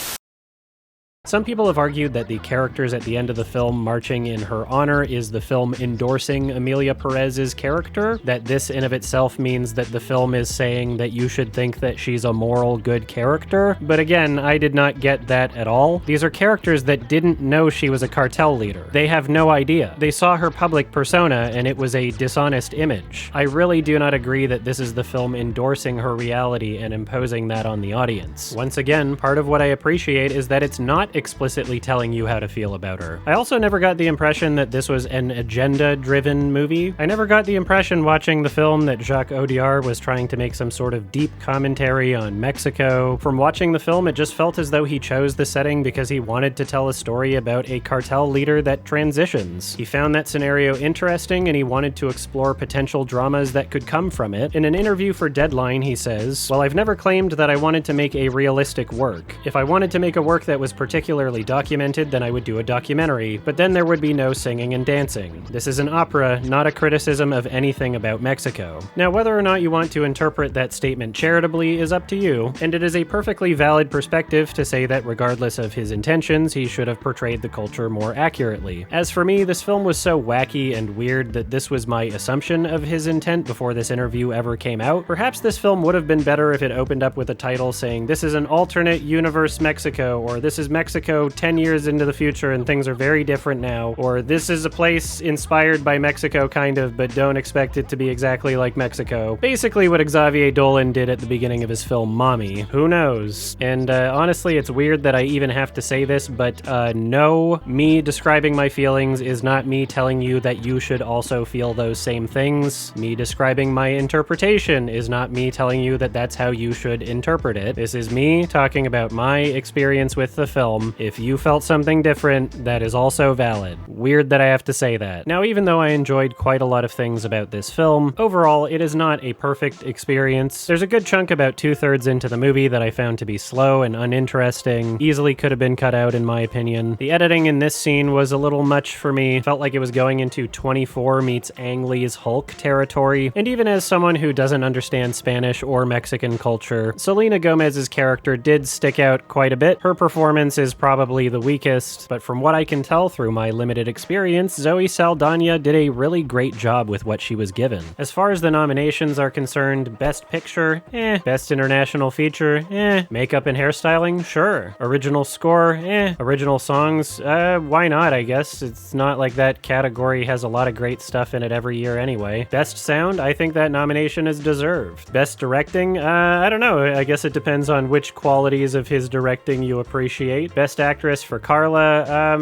Some people have argued that the characters at the end of the film marching in her honor is the film endorsing Emilia Pérez's character, that this in of itself means that the film is saying that you should think that she's a moral, good character. But again, I did not get that at all. These are characters that didn't know she was a cartel leader. They have no idea. They saw her public persona and it was a dishonest image. I really do not agree that this is the film endorsing her reality and imposing that on the audience. Once again, part of what I appreciate is that it's not explicitly telling you how to feel about her. I also never got the impression that this was an agenda-driven movie. I never got the impression watching the film that Jacques Audiard was trying to make some sort of deep commentary on Mexico. From watching the film, it just felt as though he chose the setting because he wanted to tell a story about a cartel leader that transitions. He found that scenario interesting and he wanted to explore potential dramas that could come from it. In an interview for Deadline, he says, "Well, I've never claimed that I wanted to make a realistic work. If I wanted to make a work that was particularly documented, then I would do a documentary, but then there would be no singing and dancing. This is an opera, not a criticism of anything about Mexico." Now, whether or not you want to interpret that statement charitably is up to you, and it is a perfectly valid perspective to say that regardless of his intentions, he should have portrayed the culture more accurately. As for me, this film was so wacky and weird that this was my assumption of his intent before this interview ever came out. Perhaps this film would have been better if it opened up with a title saying, "This is an alternate universe Mexico," or "This is Mexico 10 years into the future and things are very different now," or "This is a place inspired by Mexico kind of, but don't expect it to be exactly like Mexico." Basically what Xavier Dolan did at the beginning of his film Mommy. Who knows? And honestly, it's weird that I even have to say this, but no, me describing my feelings is not me telling you that you should also feel those same things. Me describing my interpretation is not me telling you that that's how you should interpret it. This is me talking about my experience with the film. If you felt something different, that is also valid. Weird that I have to say that. Now, even though I enjoyed quite a lot of things about this film, overall, it is not a perfect experience. There's a good chunk about 2/3 into the movie that I found to be slow and uninteresting. Easily could have been cut out, in my opinion. The editing in this scene was a little much for me. Felt like it was going into 24 meets Ang Lee's Hulk territory. And even as someone who doesn't understand Spanish or Mexican culture, Selena Gomez's character did stick out quite a bit. Her performance is probably the weakest, but from what I can tell through my limited experience, Zoe Saldana did a really great job with what she was given. As far as the nominations are concerned, Best Picture, Best International Feature, Makeup and Hairstyling, sure. Original Score, Original Songs, why not, I guess. It's not like that category has a lot of great stuff in it every year anyway. Best Sound, I think that nomination is deserved. Best Directing, I don't know, I guess it depends on which qualities of his directing you appreciate. Best actress for Carla,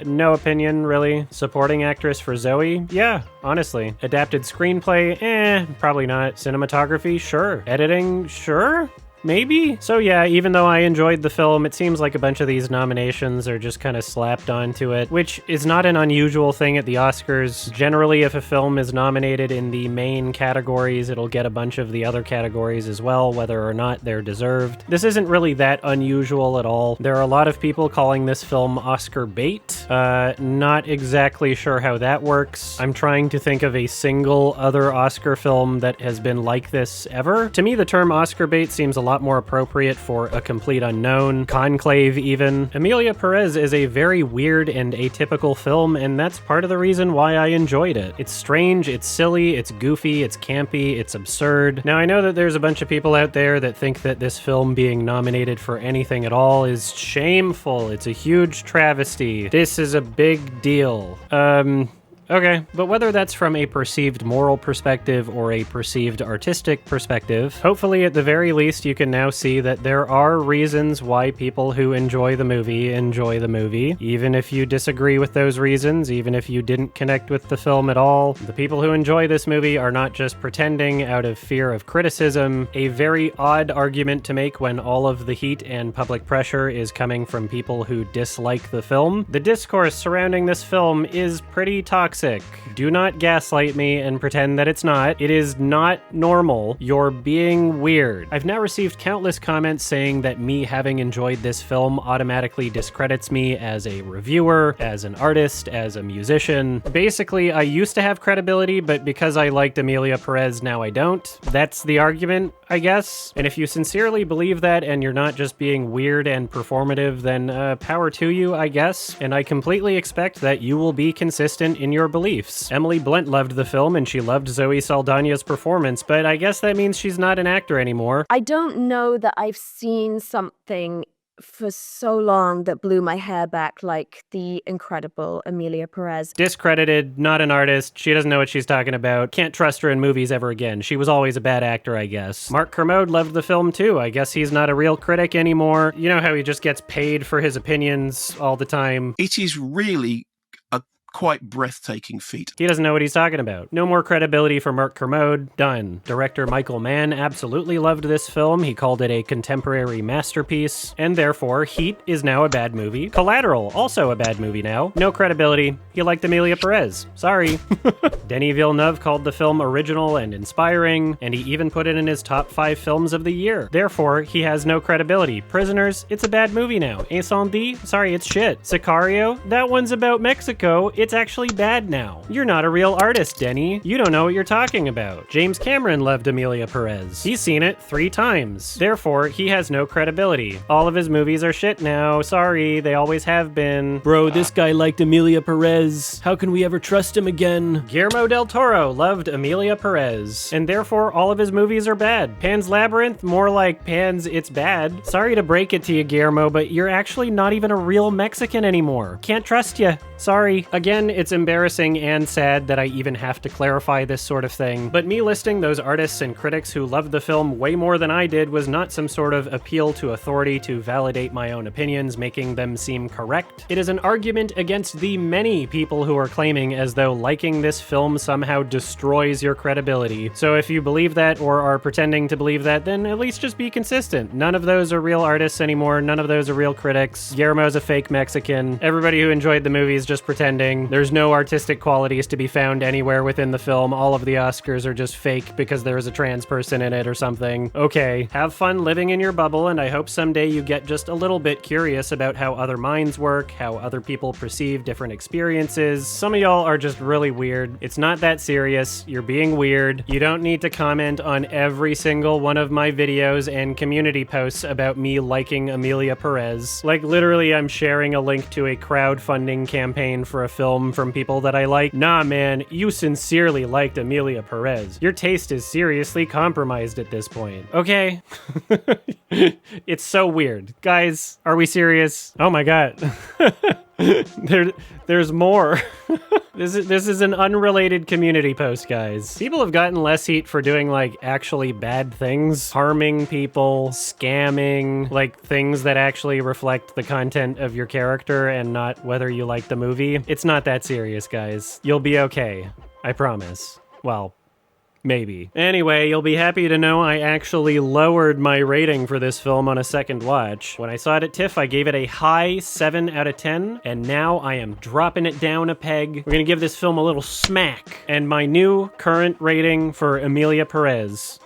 no opinion, really. Supporting actress for Zoe? Yeah, honestly. Adapted screenplay? Probably not. Cinematography? Sure. Editing? Sure. Maybe? So yeah, even though I enjoyed the film, it seems like a bunch of these nominations are just kind of slapped onto it, which is not an unusual thing at the Oscars. Generally, if a film is nominated in the main categories, it'll get a bunch of the other categories as well, whether or not they're deserved. This isn't really that unusual at all. There are a lot of people calling this film Oscar bait. Not exactly sure how that works. I'm trying to think of a single other Oscar film that has been like this ever. To me, the term Oscar bait seems a lot more appropriate for A Complete Unknown, Conclave even. Emilia Pérez is a very weird and atypical film, and that's part of the reason why I enjoyed it. It's strange, it's silly, it's goofy, it's campy, it's absurd. Now, I know that there's a bunch of people out there that think that this film being nominated for anything at all is shameful. It's a huge travesty. This is a big deal. Okay, but whether that's from a perceived moral perspective or a perceived artistic perspective, hopefully at the very least you can now see that there are reasons why people who enjoy the movie, even if you disagree with those reasons, even if you didn't connect with the film at all. The people who enjoy this movie are not just pretending out of fear of criticism, a very odd argument to make when all of the heat and public pressure is coming from people who dislike the film. The discourse surrounding this film is pretty toxic. Do not gaslight me and pretend that it's not. It is not normal. You're being weird. I've now received countless comments saying that me having enjoyed this film automatically discredits me as a reviewer, as an artist, as a musician. Basically, I used to have credibility, but because I liked Emilia Pérez, now I don't. That's the argument, I guess. And if you sincerely believe that and you're not just being weird and performative, then power to you, I guess. And I completely expect that you will be consistent in your beliefs. Emily Blunt loved the film and she loved Zoe Saldana's performance, but I guess that means she's not an actor anymore. I don't know that I've seen something for so long that blew my hair back like the incredible Emilia Pérez. Discredited, not an artist, she doesn't know what she's talking about, can't trust her in movies ever again. She was always a bad actor, I guess. Mark Kermode loved the film too. I guess he's not a real critic anymore. You know how he just gets paid for his opinions all the time? It is really quite breathtaking feat. He doesn't know what he's talking about. No more credibility for Mark Kermode. Done. Director Michael Mann absolutely loved this film. He called it a contemporary masterpiece, and therefore Heat is now a bad movie. Collateral, also a bad movie now. No credibility. He liked Emilia Pérez. Sorry. Denis Villeneuve called the film original and inspiring, and he even put it in his top 5 films of the year. Therefore, he has no credibility. Prisoners, it's a bad movie now. Incendie, sorry, it's shit. Sicario, that one's about Mexico. It's actually bad now. You're not a real artist, Denny. You don't know what you're talking about. James Cameron loved Emilia Pérez. He's seen it 3 times. Therefore, he has no credibility. All of his movies are shit now. Sorry, they always have been. Bro, this guy liked Emilia Pérez. How can we ever trust him again? Guillermo del Toro loved Emilia Pérez, and therefore all of his movies are bad. Pan's Labyrinth, more like Pan's It's Bad. Sorry to break it to you, Guillermo, but you're actually not even a real Mexican anymore. Can't trust you. Sorry. Again, it's embarrassing and sad that I even have to clarify this sort of thing, but me listing those artists and critics who loved the film way more than I did was not some sort of appeal to authority to validate my own opinions, making them seem correct. It is an argument against the many people who are claiming as though liking this film somehow destroys your credibility. So if you believe that or are pretending to believe that, then at least just be consistent. None of those are real artists anymore. None of those are real critics. Guillermo's a fake Mexican. Everybody who enjoyed the movie is just pretending. There's no artistic qualities to be found anywhere within the film. All of the Oscars are just fake because there is a trans person in it or something. Okay, have fun living in your bubble, and I hope someday you get just a little bit curious about how other minds work, how other people perceive different experiences. Some of y'all are just really weird. It's not that serious. You're being weird. You don't need to comment on every single one of my videos and community posts about me liking Emilia Pérez. Like, literally, I'm sharing a link to a crowdfunding campaign for a film from people that I like. Nah, man, you sincerely liked Emilia Pérez. Your taste is seriously compromised at this point. Okay? It's so weird. Guys, are we serious? Oh my god. There's more. This is an unrelated community post, guys. People have gotten less heat for doing, like, actually bad things. Harming people, scamming, like, things that actually reflect the content of your character and not whether you like the movie. It's not that serious, guys. You'll be okay. I promise. Well, maybe. Anyway, you'll be happy to know I actually lowered my rating for this film on a second watch. When I saw it at TIFF, I gave it a high 7 out of 10, and now I am dropping it down a peg. We're gonna give this film a little smack, and my new current rating for Emilia Pérez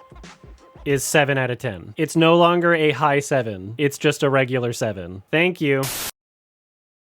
is 7 out of 10. It's no longer a high 7, it's just a regular 7. Thank you.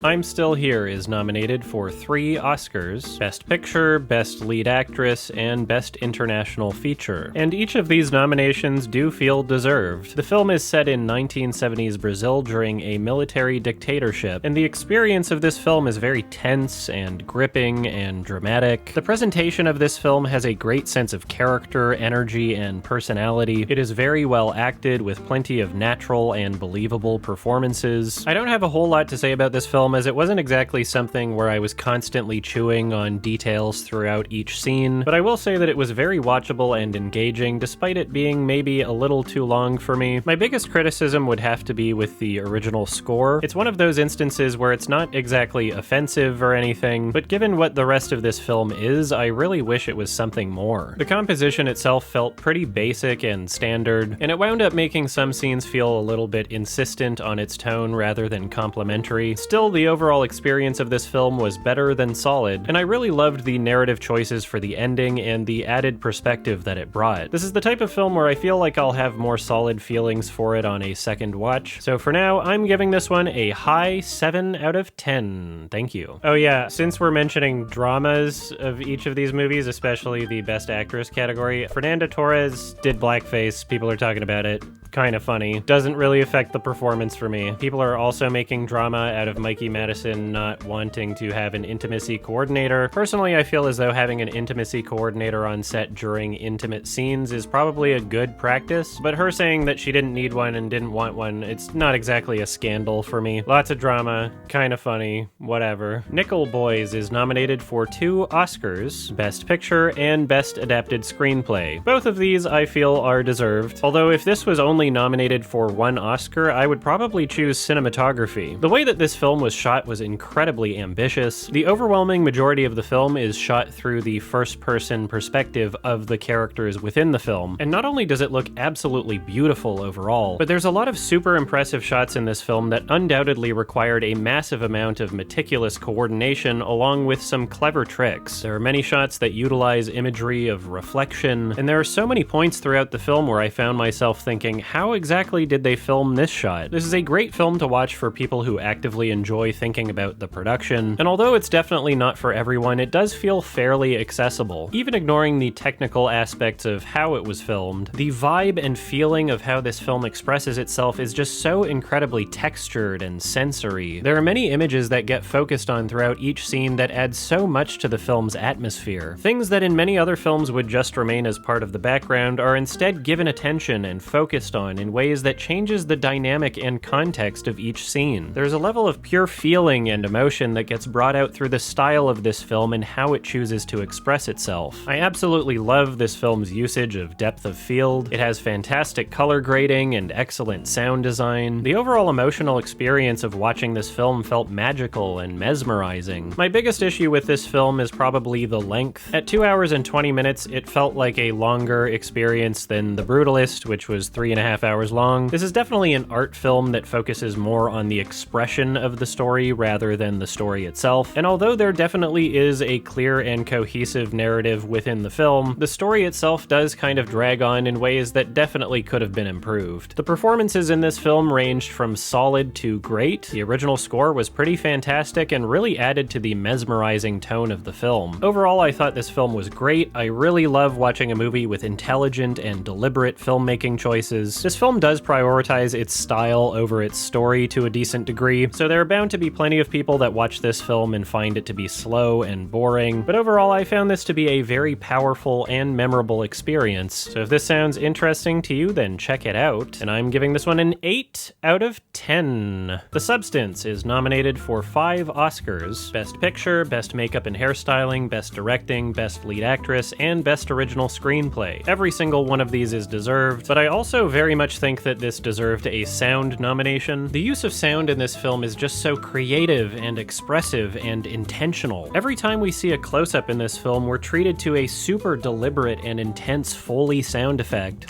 I'm Still Here is nominated for 3 Oscars: Best Picture, Best Lead Actress, and Best International Feature. And each of these nominations do feel deserved. The film is set in 1970s Brazil during a military dictatorship, and the experience of this film is very tense and gripping and dramatic. The presentation of this film has a great sense of character, energy, and personality. It is very well acted with plenty of natural and believable performances. I don't have a whole lot to say about this film, as it wasn't exactly something where I was constantly chewing on details throughout each scene, but I will say that it was very watchable and engaging, despite it being maybe a little too long for me. My biggest criticism would have to be with the original score. It's one of those instances where it's not exactly offensive or anything, but given what the rest of this film is, I really wish it was something more. The composition itself felt pretty basic and standard, and it wound up making some scenes feel a little bit insistent on its tone rather than complimentary. Still, the overall experience of this film was better than solid, and I really loved the narrative choices for the ending and the added perspective that it brought. This is the type of film where I feel like I'll have more solid feelings for it on a second watch, so for now, I'm giving this one a high 7 out of 10. Thank you. Oh yeah, since we're mentioning dramas of each of these movies, especially the Best Actress category, Fernanda Torres did blackface. People are talking about it. Kind of funny. Doesn't really affect the performance for me. People are also making drama out of Mikey Madison not wanting to have an intimacy coordinator. Personally, I feel as though having an intimacy coordinator on set during intimate scenes is probably a good practice, but her saying that she didn't need one and didn't want one, it's not exactly a scandal for me. Lots of drama, kind of funny, whatever. Nickel Boys is nominated for 2 Oscars, Best Picture and Best Adapted Screenplay. Both of these I feel are deserved, although if this was only nominated for 1 Oscar, I would probably choose cinematography. The way that this film was shot was incredibly ambitious. The overwhelming majority of the film is shot through the first-person perspective of the characters within the film, and not only does it look absolutely beautiful overall, but there's a lot of super impressive shots in this film that undoubtedly required a massive amount of meticulous coordination along with some clever tricks. There are many shots that utilize imagery of reflection, and there are so many points throughout the film where I found myself thinking, how exactly did they film this shot? This is a great film to watch for people who actively enjoy thinking about the production, and although it's definitely not for everyone, it does feel fairly accessible. Even ignoring the technical aspects of how it was filmed, the vibe and feeling of how this film expresses itself is just so incredibly textured and sensory. There are many images that get focused on throughout each scene that add so much to the film's atmosphere. Things that in many other films would just remain as part of the background are instead given attention and focused on in ways that changes the dynamic and context of each scene. There's a level of pure feeling and emotion that gets brought out through the style of this film and how it chooses to express itself. I absolutely love this film's usage of depth of field. It has fantastic color grading and excellent sound design. The overall emotional experience of watching this film felt magical and mesmerizing. My biggest issue with this film is probably the length. At 2 hours and 20 minutes, it felt like a longer experience than The Brutalist, which was 3.5 hours long. This is definitely an art film that focuses more on the expression of the story rather than the story itself, and although there definitely is a clear and cohesive narrative within the film, the story itself does kind of drag on in ways that definitely could have been improved. The performances in this film ranged from solid to great. The original score was pretty fantastic and really added to the mesmerizing tone of the film. Overall, I thought this film was great. I really love watching a movie with intelligent and deliberate filmmaking choices. This film does prioritize its style over its story to a decent degree, so there are bound to be plenty of people that watch this film and find it to be slow and boring, but overall I found this to be a very powerful and memorable experience. So if this sounds interesting to you, then check it out. And I'm giving this one an 8 out of 10. The Substance is nominated for 5 Oscars: Best Picture, Best Makeup and Hairstyling, Best Directing, Best Lead Actress, and Best Original Screenplay. Every single one of these is deserved, but I also very much think that this deserved a sound nomination. The use of sound in this film is just so creative and expressive and intentional. Every time we see a close-up in this film, we're treated to a super deliberate and intense Foley sound effect.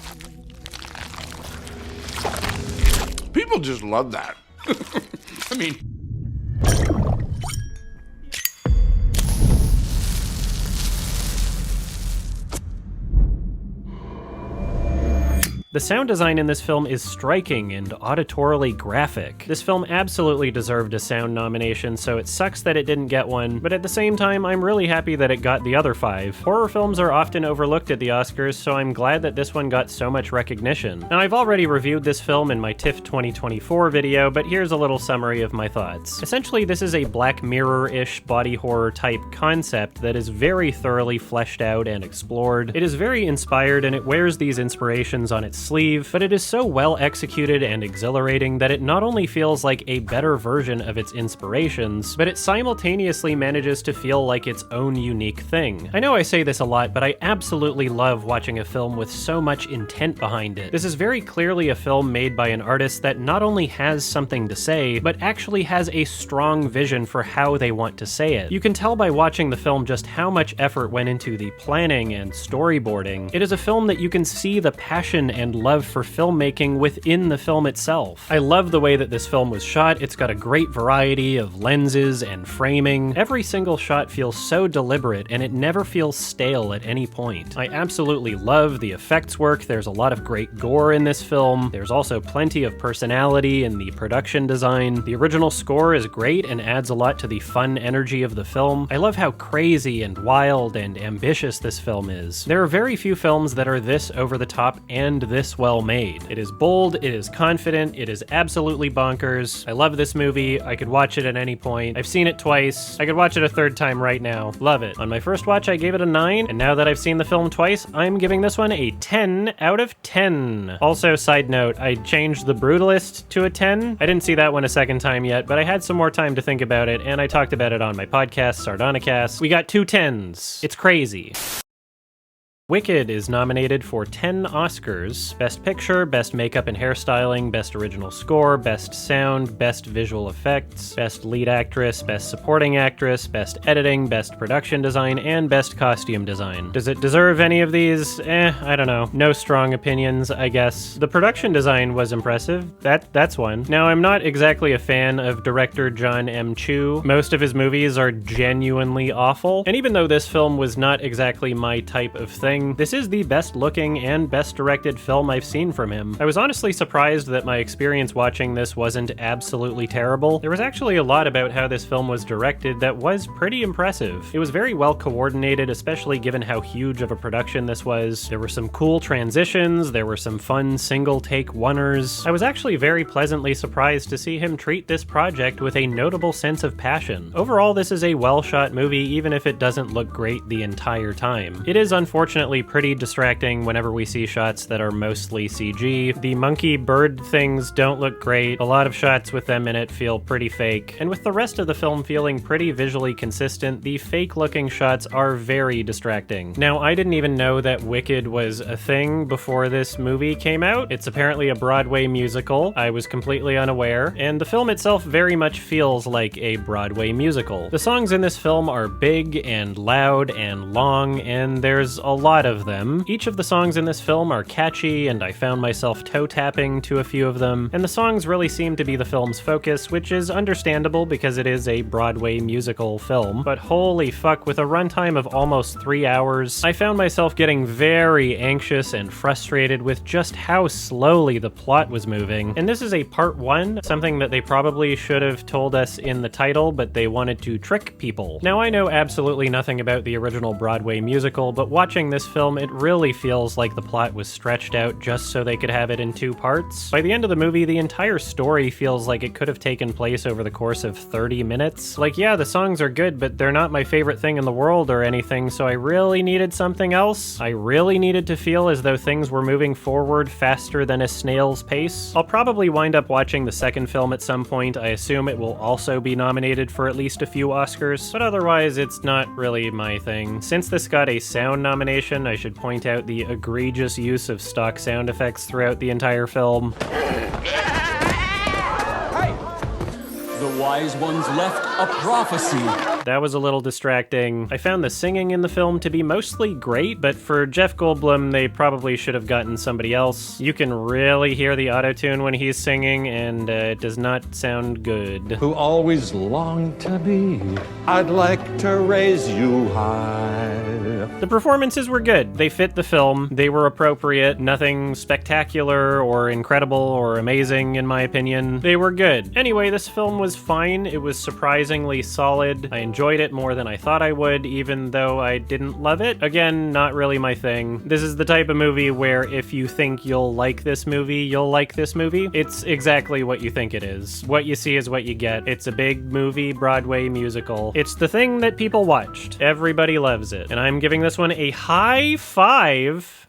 People just love that. I mean... The sound design in this film is striking and auditorily graphic. This film absolutely deserved a sound nomination, so it sucks that it didn't get one, but at the same time, I'm really happy that it got the other 5. Horror films are often overlooked at the Oscars, so I'm glad that this one got so much recognition. Now, I've already reviewed this film in my TIFF 2024 video, but here's a little summary of my thoughts. Essentially, this is a Black Mirror-ish body horror type concept that is very thoroughly fleshed out and explored. It is very inspired, and it wears these inspirations on its sleeve, but it is so well executed and exhilarating that it not only feels like a better version of its inspirations, but it simultaneously manages to feel like its own unique thing. I know I say this a lot, but I absolutely love watching a film with so much intent behind it. This is very clearly a film made by an artist that not only has something to say, but actually has a strong vision for how they want to say it. You can tell by watching the film just how much effort went into the planning and storyboarding. It is a film that you can see the passion and love for filmmaking within the film itself. I love the way that this film was shot. It's got a great variety of lenses and framing. Every single shot feels so deliberate, and it never feels stale at any point. I absolutely love the effects work. There's a lot of great gore in this film. There's also plenty of personality in the production design. The original score is great and adds a lot to the fun energy of the film. I love how crazy and wild and ambitious this film is. There are very few films that are this over the top and this well made. It is bold, it is confident, it is absolutely bonkers. I love this movie. I could watch it at any point. I've seen it twice. I could watch it a third time right now. Love it. On my first watch, I gave it a 9, and now that I've seen the film twice, I'm giving this one a 10 out of 10. Also, side note, I changed the Brutalist to a 10. I didn't see that one a second time yet, but I had some more time to think about it, and I talked about it on my podcast, Sardonicast. We got 2 10s. It's crazy. Wicked is nominated for 10 Oscars: Best Picture, Best Makeup and Hairstyling, Best Original Score, Best Sound, Best Visual Effects, Best Lead Actress, Best Supporting Actress, Best Editing, Best Production Design, and Best Costume Design. Does it deserve any of these? I don't know. No strong opinions, I guess. The production design was impressive. That's one. Now, I'm not exactly a fan of director John M. Chu. Most of his movies are genuinely awful, and even though this film was not exactly my type of thing, this is the best looking and best directed film I've seen from him. I was honestly surprised that my experience watching this wasn't absolutely terrible. There was actually a lot about how this film was directed that was pretty impressive. It was very well coordinated, especially given how huge of a production this was. There were some cool transitions, there were some fun single take oneers. I was actually very pleasantly surprised to see him treat this project with a notable sense of passion. Overall, this is a well shot movie, even if it doesn't look great the entire time. It is unfortunately pretty distracting whenever we see shots that are mostly CG. The monkey bird things don't look great. A lot of shots with them in it feel pretty fake. And with the rest of the film feeling pretty visually consistent, the fake looking shots are very distracting. Now, I didn't even know that Wicked was a thing before this movie came out. It's apparently a Broadway musical. I was completely unaware. And the film itself very much feels like a Broadway musical. The songs in this film are big and loud and long, and there's a lot of them. Each of the songs in this film are catchy, and I found myself toe tapping to a few of them, and the songs really seem to be the film's focus, which is understandable because it is a Broadway musical film, but holy fuck, with a runtime of almost 3 hours, I found myself getting very anxious and frustrated with just how slowly the plot was moving. And this is a part 1, something that they probably should have told us in the title, but they wanted to trick people. Now, I know absolutely nothing about the original Broadway musical, but watching this this film, it really feels like the plot was stretched out just so they could have it in 2 parts. By the end of the movie, the entire story feels like it could have taken place over the course of 30 minutes. Like, yeah, the songs are good, but they're not my favorite thing in the world or anything, so I really needed something else. I really needed to feel as though things were moving forward faster than a snail's pace. I'll probably wind up watching the second film at some point. I assume it will also be nominated for at least a few Oscars, but otherwise it's not really my thing. Since this got a sound nomination, I should point out the egregious use of stock sound effects throughout the entire film. The wise ones left a prophecy. That was a little distracting. I found the singing in the film to be mostly great, but for Jeff Goldblum, they probably should have gotten somebody else. You can really hear the auto-tune when he's singing, and it does not sound good. Who always longed to be, I'd like to raise you high. The performances were good. They fit the film. They were appropriate. Nothing spectacular or incredible or amazing, in my opinion. They were good. Anyway, this film was fine. It was surprisingly solid. I enjoyed it more than I thought I would, even though I didn't love it. Again, not really my thing. This is the type of movie where if you think you'll like this movie, you'll like this movie. It's exactly what you think it is. What you see is what you get. It's a big movie, Broadway musical. It's the thing that people watched. Everybody loves it. And I'm giving this one a high 5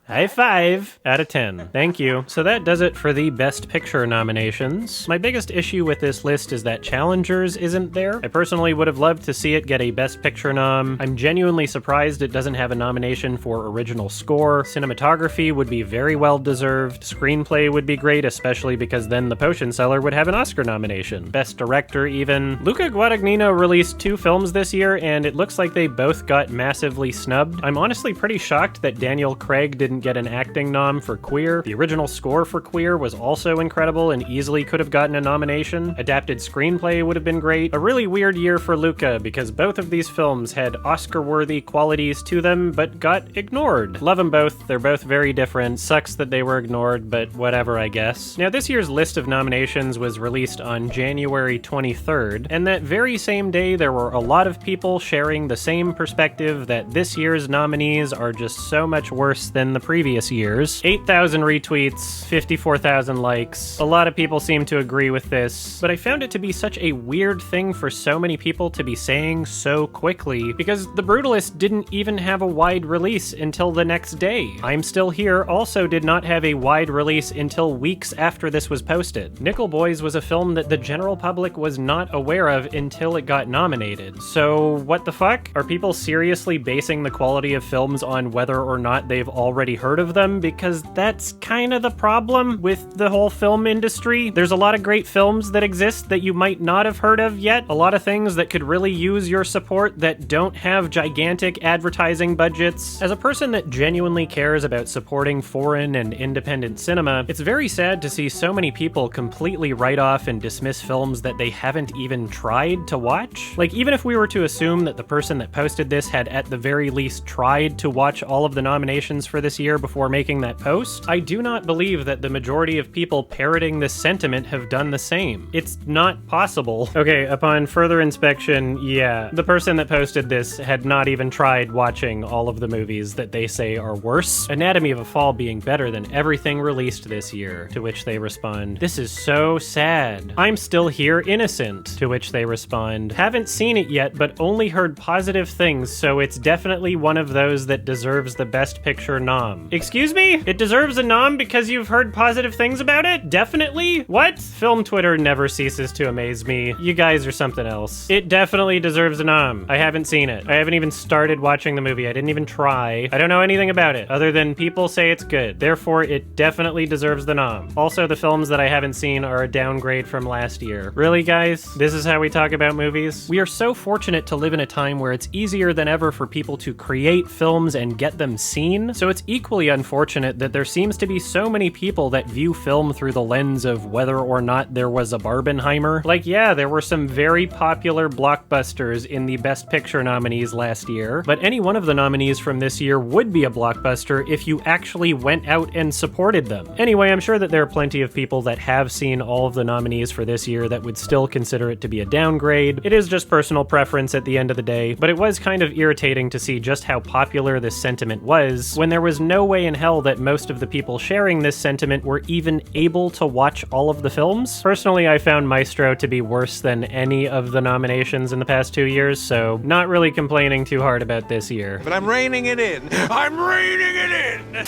out of 10. Thank you. So that does it for the Best Picture nominations. My biggest issue with this list is that Challengers isn't there. I personally would have loved to see it get a Best Picture nom. I'm genuinely surprised it doesn't have a nomination for Original Score. Cinematography would be very well deserved. Screenplay would be great, especially because then The Potion Seller would have an Oscar nomination. Best Director even. Luca Guadagnino released 2 films this year, and it looks like they both got massively snubbed. I'm honestly pretty shocked that Daniel Craig didn't get an acting nom for Queer. The original score for Queer was also incredible and easily could have gotten a nomination. Adapted screenplay would have been great. A really weird year for Luca because both of these films had Oscar-worthy qualities to them but got ignored. Love them both. They're both very different. Sucks that they were ignored, but whatever, I guess. Now, this year's list of nominations was released on January 23rd, and that very same day there were a lot of people sharing the same perspective that this year's nominees are just so much worse than the previous years. 8,000 retweets, 54,000 likes. A lot of people seem to agree with this, but I found it to be such a weird thing for so many people to be saying so quickly, because The Brutalist didn't even have a wide release until the next day. I'm Still Here also did not have a wide release until weeks after this was posted. Nickel Boys was a film that the general public was not aware of until it got nominated. So what the fuck? Are people seriously basing the quality of films on whether or not they've already heard of them? Because that's kind of the problem with the whole film industry. There's a lot of great films that exist that you might not have heard of yet. A lot of things that could really use your support that don't have gigantic advertising budgets. As a person that genuinely cares about supporting foreign and independent cinema, it's very sad to see so many people completely write off and dismiss films that they haven't even tried to watch. Like, even if we were to assume that the person that posted this had at the very least tried to watch all of the nominations for this year before making that post, I do not believe that the majority of people parroting this sentiment have done the same. It's not possible. Okay, upon further inspection, yeah, the person that posted this had not even tried watching all of the movies that they say are worse. Anatomy of a Fall being better than everything released this year, to which they respond, "This is so sad." I'm Still Here Innocent, to which they respond, "Haven't seen it yet, but only heard positive things, so it's definitely one of those that deserves the Best Picture nom." Excuse me? It deserves a nom because you've heard positive things about it? Definitely? What? Film Twitter never ceases to amaze me. You guys are something else. It definitely deserves a nom. I haven't seen it. I haven't even started watching the movie. I didn't even try. I don't know anything about it, other than people say it's good. Therefore, it definitely deserves the nom. Also, the films that I haven't seen are a downgrade from last year. Really, guys? This is how we talk about movies? We are so fortunate to live in a time where it's easier than ever for people to create films and get them seen, so it's equally equally unfortunate that there seems to be so many people that view film through the lens of whether or not there was a Barbenheimer. Like, yeah, there were some very popular blockbusters in the Best Picture nominees last year, but any one of the nominees from this year would be a blockbuster if you actually went out and supported them. Anyway, I'm sure that there are plenty of people that have seen all of the nominees for this year that would still consider it to be a downgrade. It is just personal preference at the end of the day, but it was kind of irritating to see just how popular this sentiment was when there was no way in hell that most of the people sharing this sentiment were even able to watch all of the films. Personally, I found Maestro to be worse than any of the nominations in the past 2 years, so not really complaining too hard about this year. But I'm reining it in. I'm reining it in!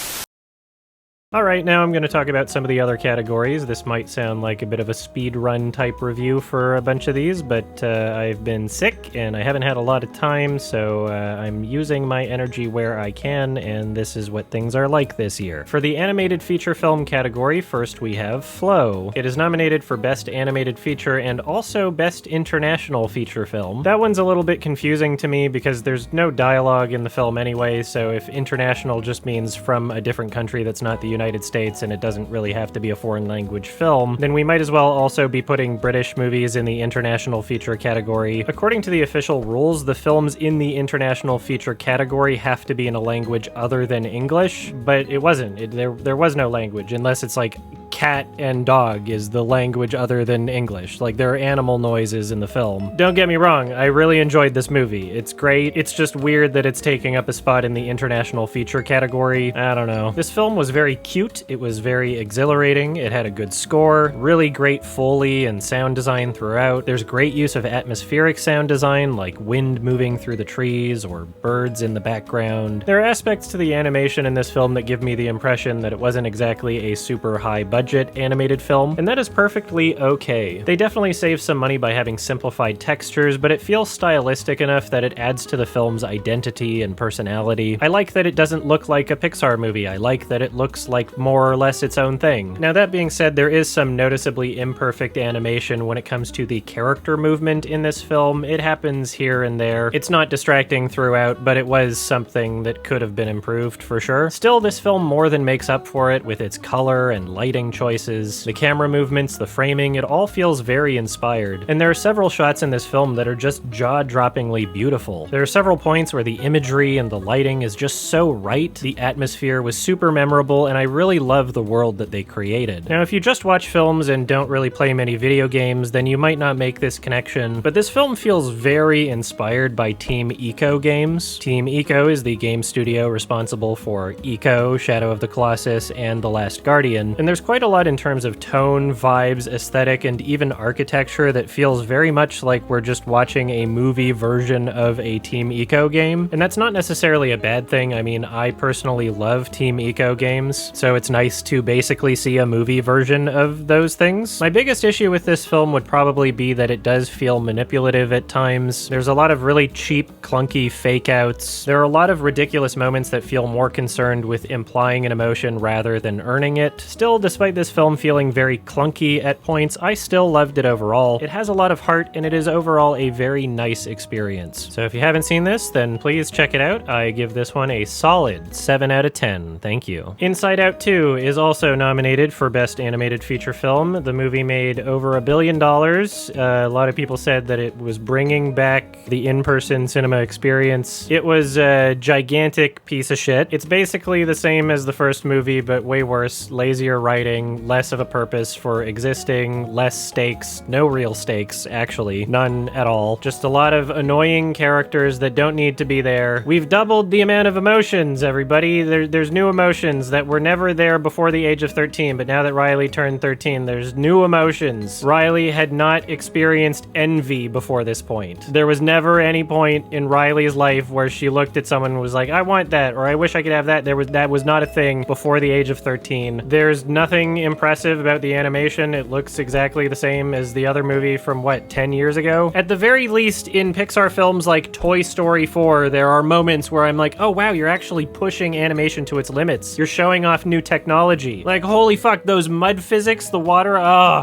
Alright, now I'm going to talk about some of the other categories. This might sound like a bit of a speedrun type review for a bunch of these, but I've been sick and I haven't had a lot of time, so I'm using my energy where I can, and this is what things are like this year. For the animated feature film category, first we have Flow. It is nominated for Best Animated Feature and also Best International Feature Film. That one's a little bit confusing to me because there's no dialogue in the film anyway, so if international just means from a different country that's not the United States and it doesn't really have to be a foreign language film, then we might as well also be putting British movies in the international feature category. According to the official rules, the films in the international feature category have to be in a language other than English, but it wasn't. There was no language, unless it's like cat and dog is the language other than English. Like, there are animal noises in the film. Don't get me wrong, I really enjoyed this movie. It's great. It's just weird that it's taking up a spot in the international feature category. I don't know. This film was very cute. It was very exhilarating. It had a good score, really great Foley and sound design throughout. There's great use of atmospheric sound design, like wind moving through the trees or birds in the background. There are aspects to the animation in this film that give me the impression that it wasn't exactly a super high budget animated film, and that is perfectly okay. They definitely save some money by having simplified textures, but it feels stylistic enough that it adds to the film's identity and personality. I like that it doesn't look like a Pixar movie. I like that it looks like more or less its own thing. Now, that being said, there is some noticeably imperfect animation when it comes to the character movement in this film. It happens here and there. It's not distracting throughout, but it was something that could have been improved for sure. Still, this film more than makes up for it with its color and lighting choices, the camera movements, the framing. It all feels very inspired. And there are several shots in this film that are just jaw-droppingly beautiful. There are several points where the imagery and the lighting is just so right. The atmosphere was super memorable, and I really love the world that they created. Now, if you just watch films and don't really play many video games, then you might not make this connection, but this film feels very inspired by Team Ico games. Team Ico is the game studio responsible for Ico, Shadow of the Colossus, and The Last Guardian, and there's quite a lot in terms of tone, vibes, aesthetic, and even architecture that feels very much like we're just watching a movie version of a Team Ico game, and that's not necessarily a bad thing. I mean, I personally love Team Ico games, so it's nice to basically see a movie version of those things. My biggest issue with this film would probably be that it does feel manipulative at times. There's a lot of really cheap, clunky fake outs. There are a lot of ridiculous moments that feel more concerned with implying an emotion rather than earning it. Still, despite this film feeling very clunky at points, I still loved it overall. It has a lot of heart, and it is overall a very nice experience. So if you haven't seen this, then please check it out. I give this one a solid 7 out of 10. Thank you. Inside Out 2 is also nominated for Best Animated Feature Film. The movie made over $1 billion. A lot of people said that it was bringing back the in-person cinema experience. It was a gigantic piece of shit. It's basically the same as the first movie, but way worse. Lazier writing, less of a purpose for existing, less stakes, no real stakes, actually. None at all. Just a lot of annoying characters that don't need to be there. We've doubled the amount of emotions, everybody. There's new emotions that were never there before the age of 13, but now that Riley turned 13, there's new emotions. Riley had not experienced envy before this point. There was never any point in Riley's life where she looked at someone and was like, I want that, or I wish I could have that. That was not a thing before the age of 13. There's nothing nothing impressive about the animation. It looks exactly the same as the other movie from, what, 10 years ago? At the very least, in Pixar films like Toy Story 4, there are moments where I'm like, oh wow, you're actually pushing animation to its limits. You're showing off new technology. Like, holy fuck, those mud physics, the water,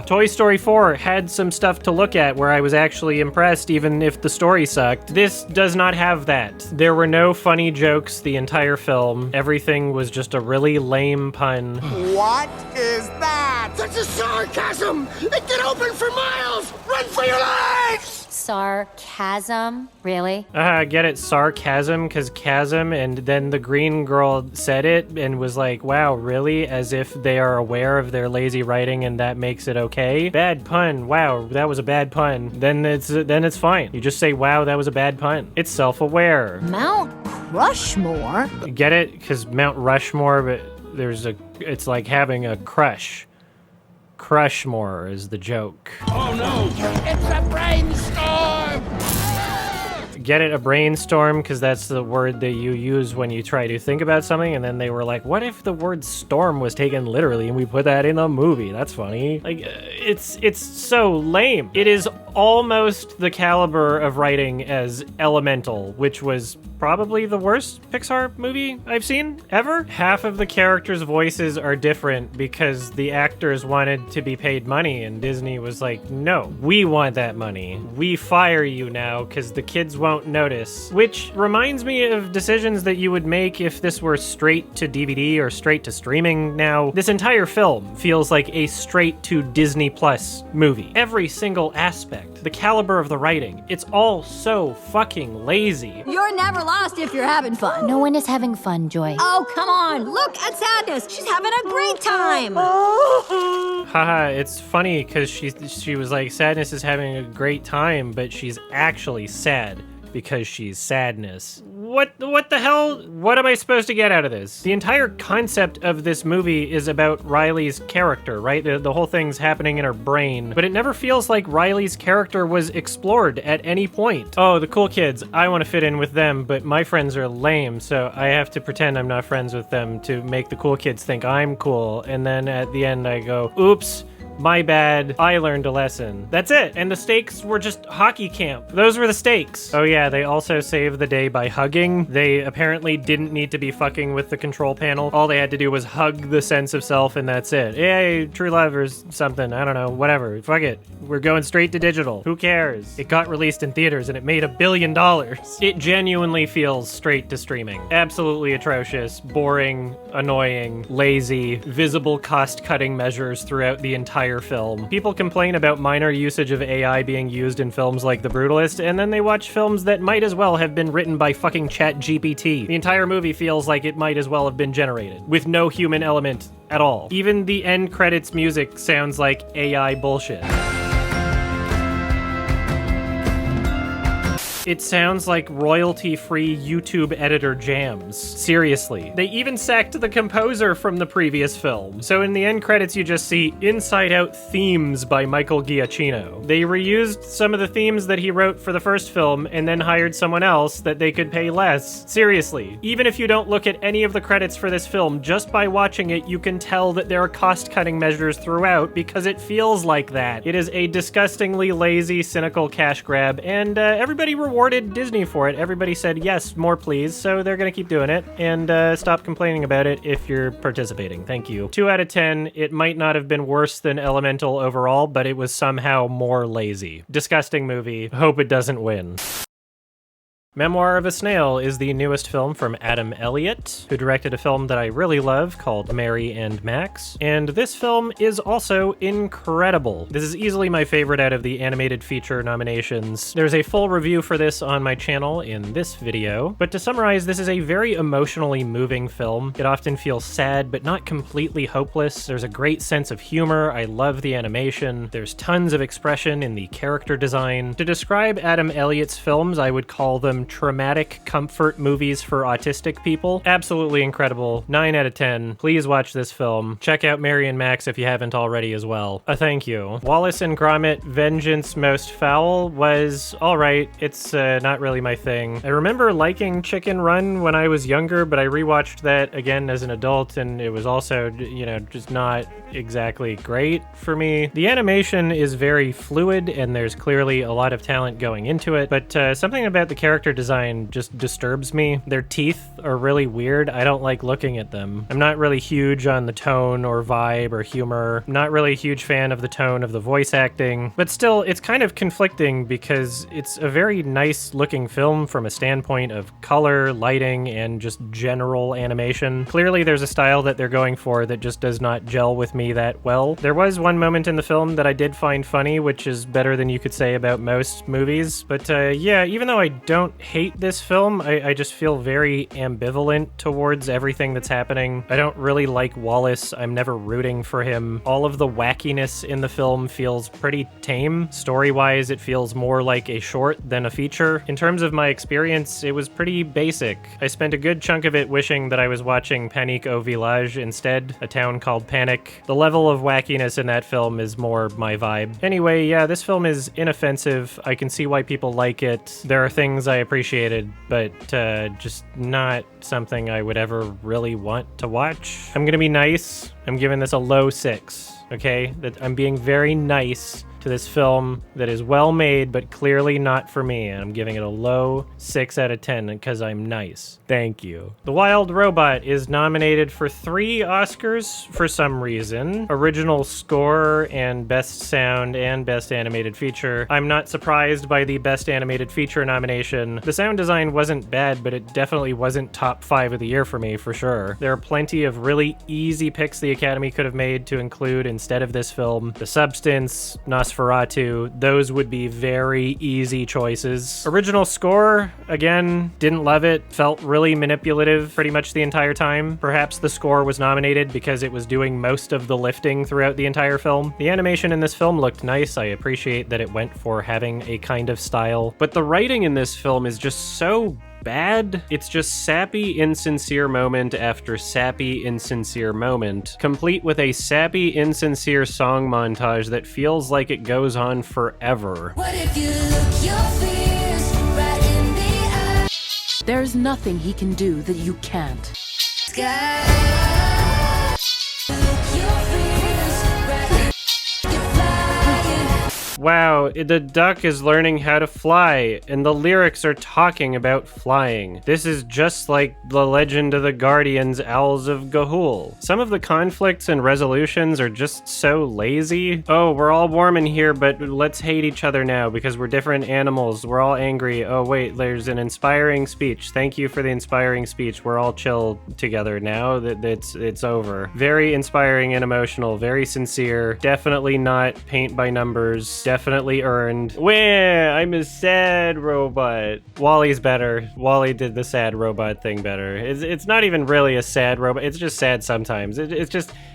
Toy Story 4 had some stuff to look at where I was actually impressed, even if the story sucked. This does not have that. There were no funny jokes the entire film. Everything was just a really lame pun. What is that? That's a sarcasm! It can open for miles! Run for your lives! Sarcasm? Really? Get it, sarcasm, because chasm, and then the green girl said it and was like, wow, really? As if they are aware of their lazy writing and that makes it okay? Bad pun. Wow, that was a bad pun. Then it's fine. You just say, wow, that was a bad pun. It's self-aware. Mount Rushmore? Get it? Because Mount Rushmore, but it's like having a crush. Crushmore is the joke. Oh no! It's a brainstorm! Get it, a brainstorm, because that's the word that you use when you try to think about something, and then they were like, what if the word storm was taken literally and we put that in a movie? That's funny. Like, it's so lame. It is almost the caliber of writing as Elemental, which was probably the worst Pixar movie I've seen ever. Half of the characters' voices are different because the actors wanted to be paid money, and Disney was like, no, we want that money. We fire you now because the kids won't notice. Which reminds me of decisions that you would make if this were straight to DVD or straight to streaming now. This entire film feels like a straight to Disney Plus movie. Every single aspect, the caliber of the writing, it's all so fucking lazy. You're never lost if you're having fun. No one is having fun, Joy. Oh, come on. Look at Sadness. She's having a great time. Haha, it's funny because she was like, Sadness is having a great time, but she's actually sad because she's Sadness. What the hell? What am I supposed to get out of this? The entire concept of this movie is about Riley's character, right? The whole thing's happening in her brain, but it never feels like Riley's character was explored at any point. Oh, the cool kids, I want to fit in with them, but my friends are lame, so I have to pretend I'm not friends with them to make the cool kids think I'm cool, and then at the end I go, oops, my bad, I learned a lesson. That's it. And the stakes were just hockey camp. Those were the stakes. Oh yeah, they also saved the day by hugging. They apparently didn't need to be fucking with the control panel. All they had to do was hug the sense of self and that's it. Yay, true love or something. I don't know, whatever. Fuck it. We're going straight to digital. Who cares? It got released in theaters and it made $1 billion. It genuinely feels straight to streaming. Absolutely atrocious, boring, annoying, lazy, visible cost-cutting measures throughout the entire film. People complain about minor usage of AI being used in films like The Brutalist, and then they watch films that might as well have been written by fucking ChatGPT. The entire movie feels like it might as well have been generated, with no human element at all. Even the end credits music sounds like AI bullshit. It sounds like royalty-free YouTube editor jams. Seriously. They even sacked the composer from the previous film. So in the end credits you just see Inside Out Themes by Michael Giacchino. They reused some of the themes that he wrote for the first film and then hired someone else that they could pay less. Seriously. Even if you don't look at any of the credits for this film, just by watching it you can tell that there are cost-cutting measures throughout because it feels like that. It is a disgustingly lazy, cynical cash grab, and everybody rewarded Disney for it. Everybody said, yes, more please, so they're gonna keep doing it, and stop complaining about it if you're participating. Thank you. 2 out of 10. It might not have been worse than Elemental overall, but it was somehow more lazy. Disgusting movie. Hope it doesn't win. Memoir of a Snail is the newest film from Adam Elliott, who directed a film that I really love called Mary and Max, and this film is also incredible. This is easily my favorite out of the animated feature nominations. There's a full review for this on my channel in this video, but to summarize, this is a very emotionally moving film. It often feels sad, but not completely hopeless. There's a great sense of humor. I love the animation. There's tons of expression in the character design. To describe Adam Elliott's films, I would call them some traumatic comfort movies for autistic people. Absolutely incredible. 9 out of 10. Please watch this film. Check out Mary and Max if you haven't already as well. Thank you. Wallace and Gromit Vengeance Most Fowl was alright. It's not really my thing. I remember liking Chicken Run when I was younger, but I rewatched that again as an adult, and it was also, you know, just not exactly great for me. The animation is very fluid, and there's clearly a lot of talent going into it, but something about the character design just disturbs me. Their teeth are really weird. I don't like looking at them. I'm not really huge on the tone or vibe or humor. I'm not really a huge fan of the tone of the voice acting, but still, it's kind of conflicting because it's a very nice looking film from a standpoint of color, lighting, and just general animation. Clearly, there's a style that they're going for that just does not gel with me that well. There was one moment in the film that I did find funny, which is better than you could say about most movies, but yeah, even though I don't hate this film, I just feel very ambivalent towards everything that's happening. I don't really like Wallace. I'm never rooting for him. All of the wackiness in the film feels pretty tame. Story-wise, it feels more like a short than a feature. In terms of my experience, it was pretty basic. I spent a good chunk of it wishing that I was watching Panique au Village instead, a town called Panic. The level of wackiness in that film is more my vibe. Anyway, yeah, this film is inoffensive. I can see why people like it. There are things I appreciated, but just not something I would ever really want to watch. I'm gonna be nice. I'm giving this a low 6, okay? That I'm being very nice to this film that is well made, but clearly not for me, and I'm giving it a low 6 out of 10 because I'm nice. Thank you. The Wild Robot is nominated for 3 Oscars for some reason. Original Score and Best Sound and Best Animated Feature. I'm not surprised by the Best Animated Feature nomination. The sound design wasn't bad, but it definitely wasn't top 5 of the year for me, for sure. There are plenty of really easy picks the Academy could have made to include instead of this film. The Substance, Nosferatu, those would be very easy choices. Original Score, again, didn't love it. Felt really manipulative pretty much the entire time. Perhaps the score was nominated because it was doing most of the lifting throughout the entire film. The animation in this film looked nice. I appreciate that it went for having a kind of style. But the writing in this film is just so bad. It's just sappy, insincere moment after sappy, insincere moment, complete with a sappy, insincere song montage that feels like it goes on forever. What if you look your fears right in the eye? There's nothing he can do that you can't. Sky. Look your fears right in. You're flying. Wow, the duck is learning how to fly, and the lyrics are talking about flying. This is just like the Legend of the Guardians Owls of Ga'Hoole. Some of the conflicts and resolutions are just so lazy. Oh, we're all warm in here, but let's hate each other now because we're different animals. We're all angry. Oh wait, there's an inspiring speech. Thank you for the inspiring speech. We're all chill together now. It's over. Very inspiring and emotional, very sincere. Definitely not paint by numbers. Definitely earned. Wah, I'm a sad robot. Wally's better. Wally did the sad robot thing better. It's not even really a sad robot. It's just sad sometimes.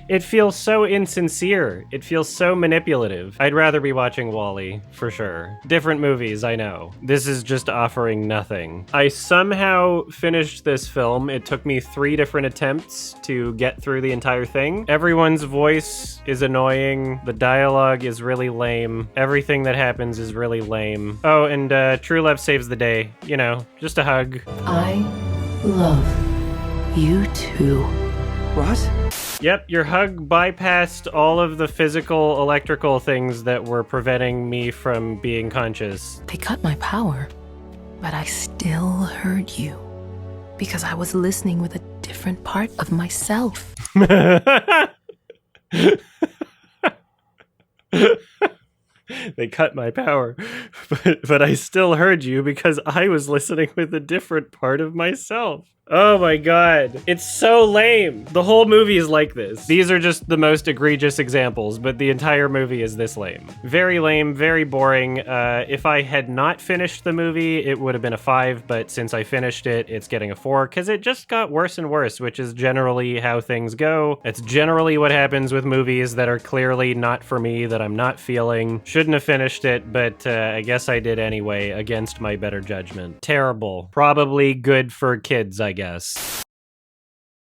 It feels so insincere. It feels so manipulative. I'd rather be watching Wally, for sure. Different movies, I know. This is just offering nothing. I somehow finished this film. It took me 3 different attempts to get through the entire thing. Everyone's voice is annoying. The dialogue is really lame. Everything that happens is really lame. Oh, and True Love saves the day. You know, just a hug. I love you too. What? Yep, your hug bypassed all of the physical, electrical things that were preventing me from being conscious. They cut my power, but I still heard you because I was listening with a different part of myself. They cut my power, but I still heard you because I was listening with a different part of myself. Oh my god. It's so lame. The whole movie is like this. These are just the most egregious examples, but the entire movie is this lame. Very lame, very boring. If I had not finished the movie, it would have been a 5, but since I finished it, it's getting a 4, because it just got worse and worse, which is generally how things go. It's generally what happens with movies that are clearly not for me, that I'm not feeling. Shouldn't have finished it, but I guess I did anyway, against my better judgment. Terrible. Probably good for kids, I guess.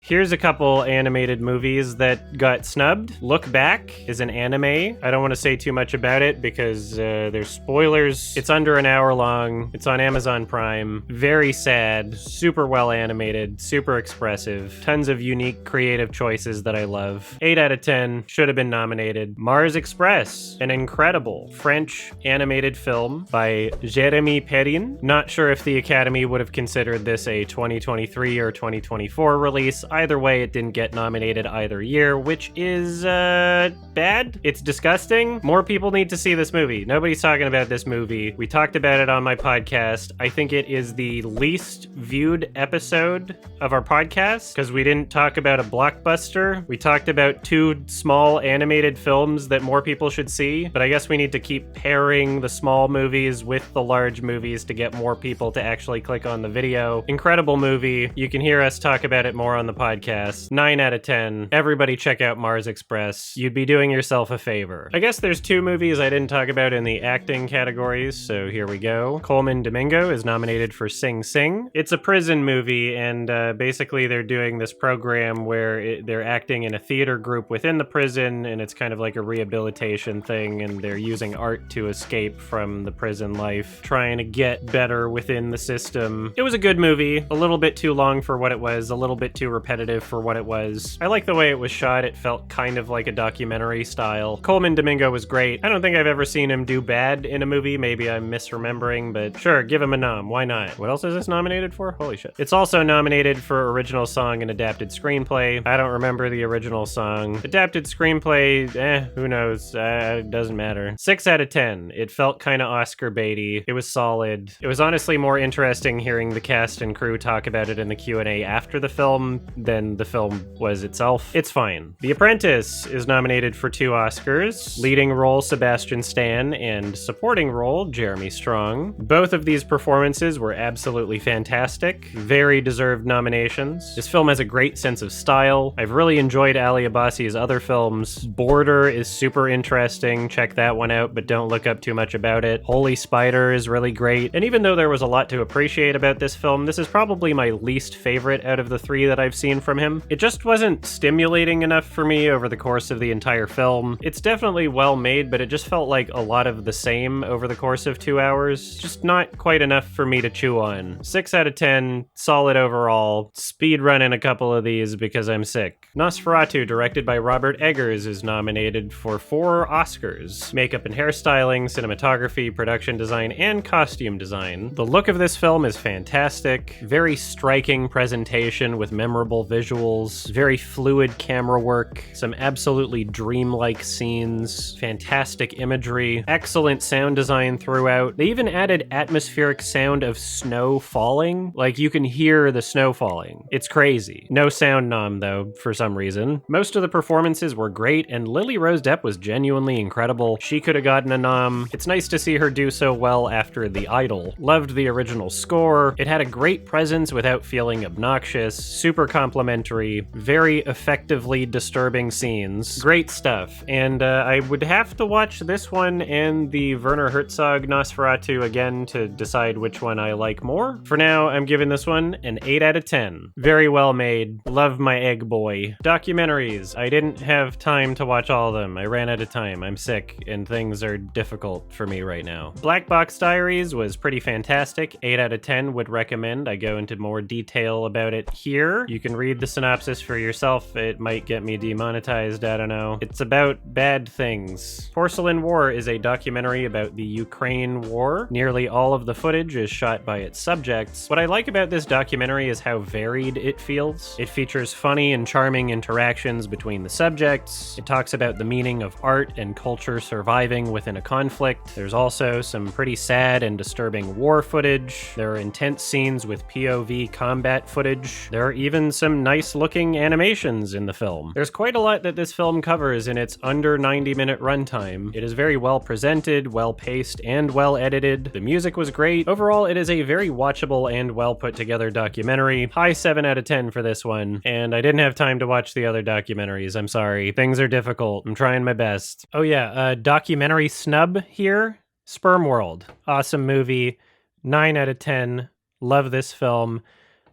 Here's a couple animated movies that got snubbed. Look Back is an anime. I don't want to say too much about it because there's spoilers. It's under an hour long. It's on Amazon Prime. Very sad, super well animated, super expressive. Tons of unique creative choices that I love. 8 out of 10. Should have been nominated. Mars Express, an incredible French animated film by Jérémy Perrin. Not sure if the Academy would have considered this a 2023 or 2024 release. Either way, it didn't get nominated either year, which is bad. It's disgusting. More people need to see this movie. Nobody's talking about this movie. We talked about it on my podcast. I think it is the least viewed episode of our podcast because we didn't talk about a blockbuster. We talked about 2 small animated films that more people should see, but I guess we need to keep pairing the small movies with the large movies to get more people to actually click on the video. Incredible movie. You can hear us talk about it more on the podcast. 9 out of 10. Everybody check out Mars Express. You'd be doing yourself a favor. I guess there's 2 movies I didn't talk about in the acting categories, so here we go. Coleman Domingo is nominated for Sing Sing. It's a prison movie, and basically they're doing this program where they're acting in a theater group within the prison, and it's kind of like a rehabilitation thing, and they're using art to escape from the prison life, trying to get better within the system. It was a good movie. A little bit too long for what it was, a little bit too repetitive for what it was. I like the way it was shot. It felt kind of like a documentary style. Coleman Domingo was great. I don't think I've ever seen him do bad in a movie. Maybe I'm misremembering, but sure, give him a nom. Why not? What else is this nominated for? Holy shit. It's also nominated for original song and adapted screenplay. I don't remember the original song. Adapted screenplay, who knows? It doesn't matter. 6 out of 10. It felt kind of Oscar baity. It was solid. It was honestly more interesting hearing the cast and crew talk about it in the Q&A after the film than the film was itself. It's fine. The Apprentice is nominated for 2 Oscars. Leading role, Sebastian Stan, and supporting role, Jeremy Strong. Both of these performances were absolutely fantastic. Very deserved nominations. This film has a great sense of style. I've really enjoyed Ali Abbasi's other films. Border is super interesting. Check that one out, but don't look up too much about it. Holy Spider is really great. And even though there was a lot to appreciate about this film, this is probably my least favorite out of the 3 that I've seen from him. It just wasn't stimulating enough for me over the course of the entire film. It's definitely well made, but it just felt like a lot of the same over the course of 2 hours. Just not quite enough for me to chew on. 6 out of 10, solid overall. Speed running a couple of these because I'm sick. Nosferatu, directed by Robert Eggers, is nominated for 4 Oscars. Makeup and hairstyling, cinematography, production design, and costume design. The look of this film is fantastic. Very striking presentation with memorable visuals, very fluid camera work, some absolutely dreamlike scenes, fantastic imagery, excellent sound design throughout. They even added atmospheric sound of snow falling. Like, you can hear the snow falling. It's crazy. No sound nom, though, for some reason. Most of the performances were great, and Lily Rose Depp was genuinely incredible. She could have gotten a nom. It's nice to see her do so well after The Idol. Loved the original score. It had a great presence without feeling obnoxious, super complimentary, very effectively disturbing scenes. Great stuff. And I would have to watch this one and the Werner Herzog Nosferatu again to decide which one I like more. For now, I'm giving this one an 8 out of 10. Very well made. Love my egg boy. Documentaries. I didn't have time to watch all of them. I ran out of time. I'm sick, and things are difficult for me right now. Black Box Diaries was pretty fantastic. 8 out of 10 would recommend I go into more detail about it here. You can read the synopsis for yourself. It might get me demonetized, I don't know. It's about bad things. Porcelain War is a documentary about the Ukraine war. Nearly all of the footage is shot by its subjects. What I like about this documentary is how varied it feels. It features funny and charming interactions between the subjects. It talks about the meaning of art and culture surviving within a conflict. There's also some pretty sad and disturbing war footage. There are intense scenes with POV combat footage. There are even some nice looking animations in the film. There's quite a lot that this film covers in its under 90-minute runtime. It is very well presented, well paced, and well edited. The music was great. Overall, it is a very watchable and well put together documentary. High 7 out of 10 for this one, and I didn't have time to watch the other documentaries. I'm sorry. Things are difficult. I'm trying my best. Oh yeah, documentary snub here. Sperm World. Awesome movie. 9 out of 10. Love this film.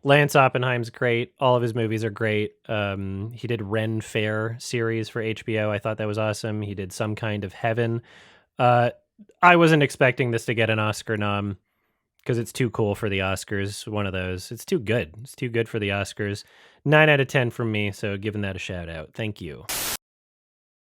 Lance Oppenheim's great. All of his movies are great. He did Ren Fair series for HBO. I thought that was awesome. He did Some Kind of Heaven. I wasn't expecting this to get an Oscar nom because it's too cool for the Oscars. One of those. It's too good. It's too good for the Oscars. 9 out of 10 from me, so giving that a shout out. Thank you.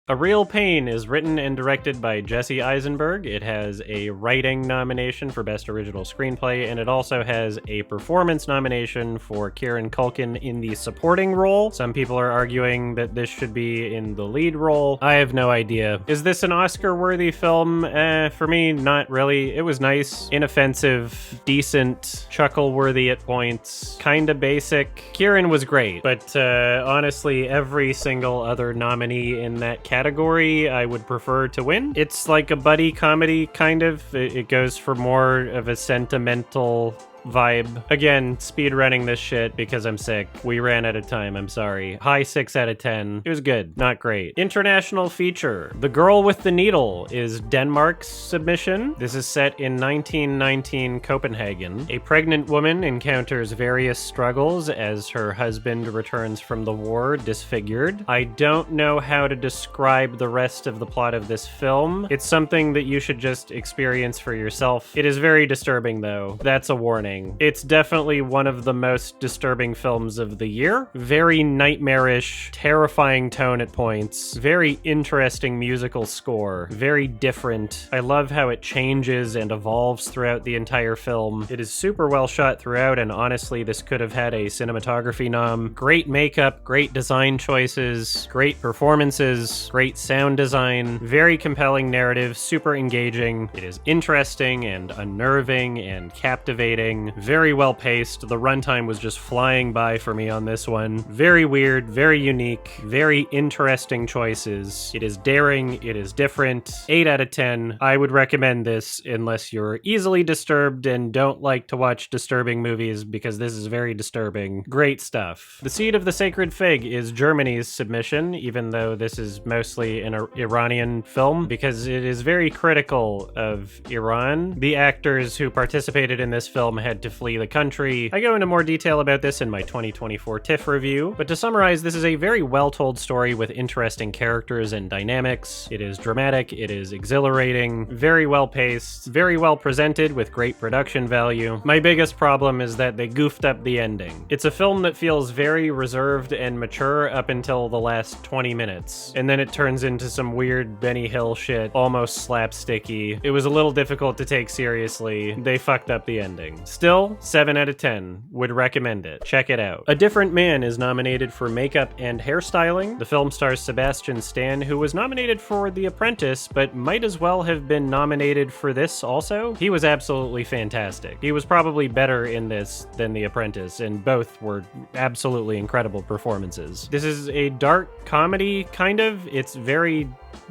A Real Pain is written and directed by Jesse Eisenberg. It has a writing nomination for Best Original Screenplay, and it also has a performance nomination for Kieran Culkin in the supporting role. Some people are arguing that this should be in the lead role. I have no idea. Is this an Oscar-worthy film? For me, not really. It was nice, inoffensive, decent, chuckle-worthy at points, kinda basic. Kieran was great, but honestly, every single other nominee in that category I would prefer to win. It's like a buddy comedy, kind of. It goes for more of a sentimental vibe. Again, speedrunning this shit because I'm sick. We ran out of time, I'm sorry. High 6 out of 10. It was good, not great. International feature. The Girl with the Needle is Denmark's submission. This is set in 1919 Copenhagen. A pregnant woman encounters various struggles as her husband returns from the war disfigured. I don't know how to describe the rest of the plot of this film. It's something that you should just experience for yourself. It is very disturbing though. That's a warning. It's definitely one of the most disturbing films of the year. Very nightmarish, terrifying tone at points. Very interesting musical score. Very different. I love how it changes and evolves throughout the entire film. It is super well shot throughout, and honestly, this could have had a cinematography nom. Great makeup, great design choices, great performances, great sound design, very compelling narrative, super engaging. It is interesting and unnerving and captivating. Very well paced. The runtime was just flying by for me on this one. Very weird, very unique, very interesting choices. It is daring, it is different. 8 out of 10. I would recommend this unless you're easily disturbed and don't like to watch disturbing movies because this is very disturbing. Great stuff. The Seed of the Sacred Fig is Germany's submission, even though this is mostly an Iranian film because it is very critical of Iran. The actors who participated in this film had to flee the country. I go into more detail about this in my 2024 TIFF review, but to summarize, this is a very well-told story with interesting characters and dynamics. It is dramatic, it is exhilarating, very well-paced, very well presented with great production value. My biggest problem is that they goofed up the ending. It's a film that feels very reserved and mature up until the last 20 minutes, and then it turns into some weird Benny Hill shit, almost slapsticky. It was a little difficult to take seriously. They fucked up the ending. Still, 7 out of 10. Would recommend it. Check it out. A Different Man is nominated for makeup and hairstyling. The film stars Sebastian Stan, who was nominated for The Apprentice, but might as well have been nominated for this also. He was absolutely fantastic. He was probably better in this than The Apprentice, and both were absolutely incredible performances. This is a dark comedy, kind of. It's very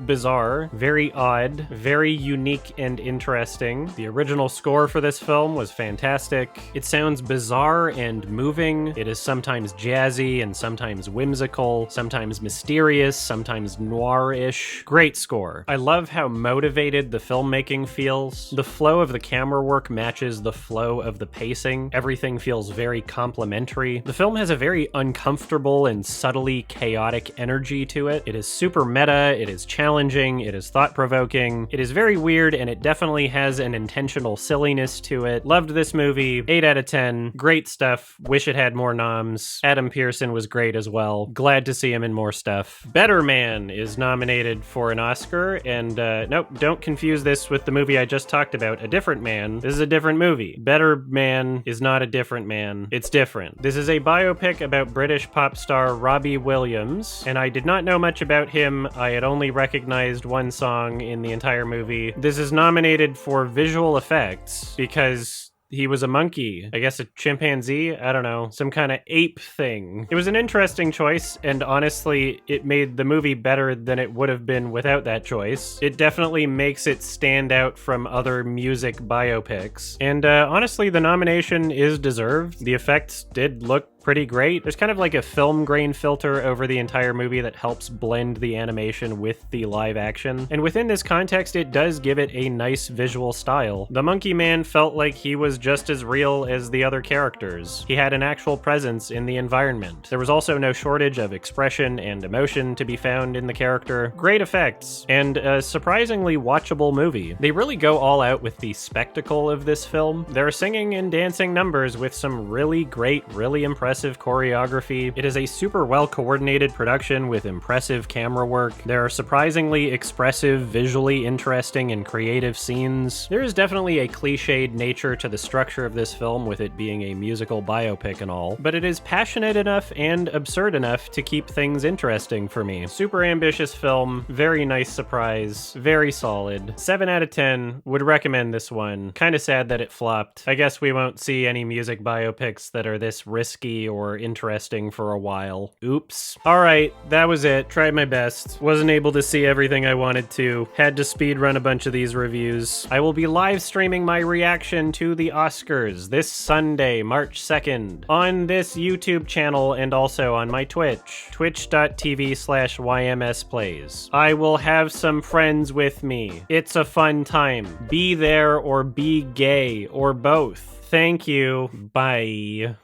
bizarre, very odd, very unique and interesting. The original score for this film was fantastic. It sounds bizarre and moving. It is sometimes jazzy and sometimes whimsical, sometimes mysterious, sometimes noir-ish. Great score. I love how motivated the filmmaking feels. The flow of the camera work matches the flow of the pacing. Everything feels very complimentary. The film has a very uncomfortable and subtly chaotic energy to it. It is super meta, it is challenging, it is thought-provoking, it is very weird, and it definitely has an intentional silliness to it. Loved this movie. movie. 8 out of 10. Great stuff. Wish it had more noms. Adam Pearson was great as well. Glad to see him in more stuff. Better Man is nominated for an Oscar, and nope, don't confuse this with the movie I just talked about, A Different Man. This is a different movie. Better Man is not a different man. It's different. This is a biopic about British pop star Robbie Williams, and I did not know much about him. I had only recognized one song in the entire movie. This is nominated for visual effects because he was a monkey. I guess a chimpanzee? I don't know. Some kind of ape thing. It was an interesting choice, and honestly, it made the movie better than it would have been without that choice. It definitely makes it stand out from other music biopics. And honestly, the nomination is deserved. The effects did look pretty great. There's kind of like a film grain filter over the entire movie that helps blend the animation with the live action. And within this context, it does give it a nice visual style. The Monkey Man felt like he was just as real as the other characters. He had an actual presence in the environment. There was also no shortage of expression and emotion to be found in the character. Great effects, and a surprisingly watchable movie. They really go all out with the spectacle of this film. There are singing and dancing numbers with some really great, really impressive choreography. It is a super well-coordinated production with impressive camera work. There are surprisingly expressive, visually interesting, and creative scenes. There is definitely a cliched nature to the structure of this film, with it being a musical biopic and all, but it is passionate enough and absurd enough to keep things interesting for me. Super ambitious film, very nice surprise, very solid. 7 out of 10, would recommend this one. Kinda sad that it flopped. I guess we won't see any music biopics that are this risky or interesting for a while. Oops. Alright, that was it. Tried my best. Wasn't able to see everything I wanted to. Had to speedrun a bunch of these reviews. I will be live streaming my reaction to the Oscars this Sunday, March 2nd, on this YouTube channel and also on my Twitch, twitch.tv/YMSplays. I will have some friends with me. It's a fun time. Be there or be gay or both. Thank you. Bye.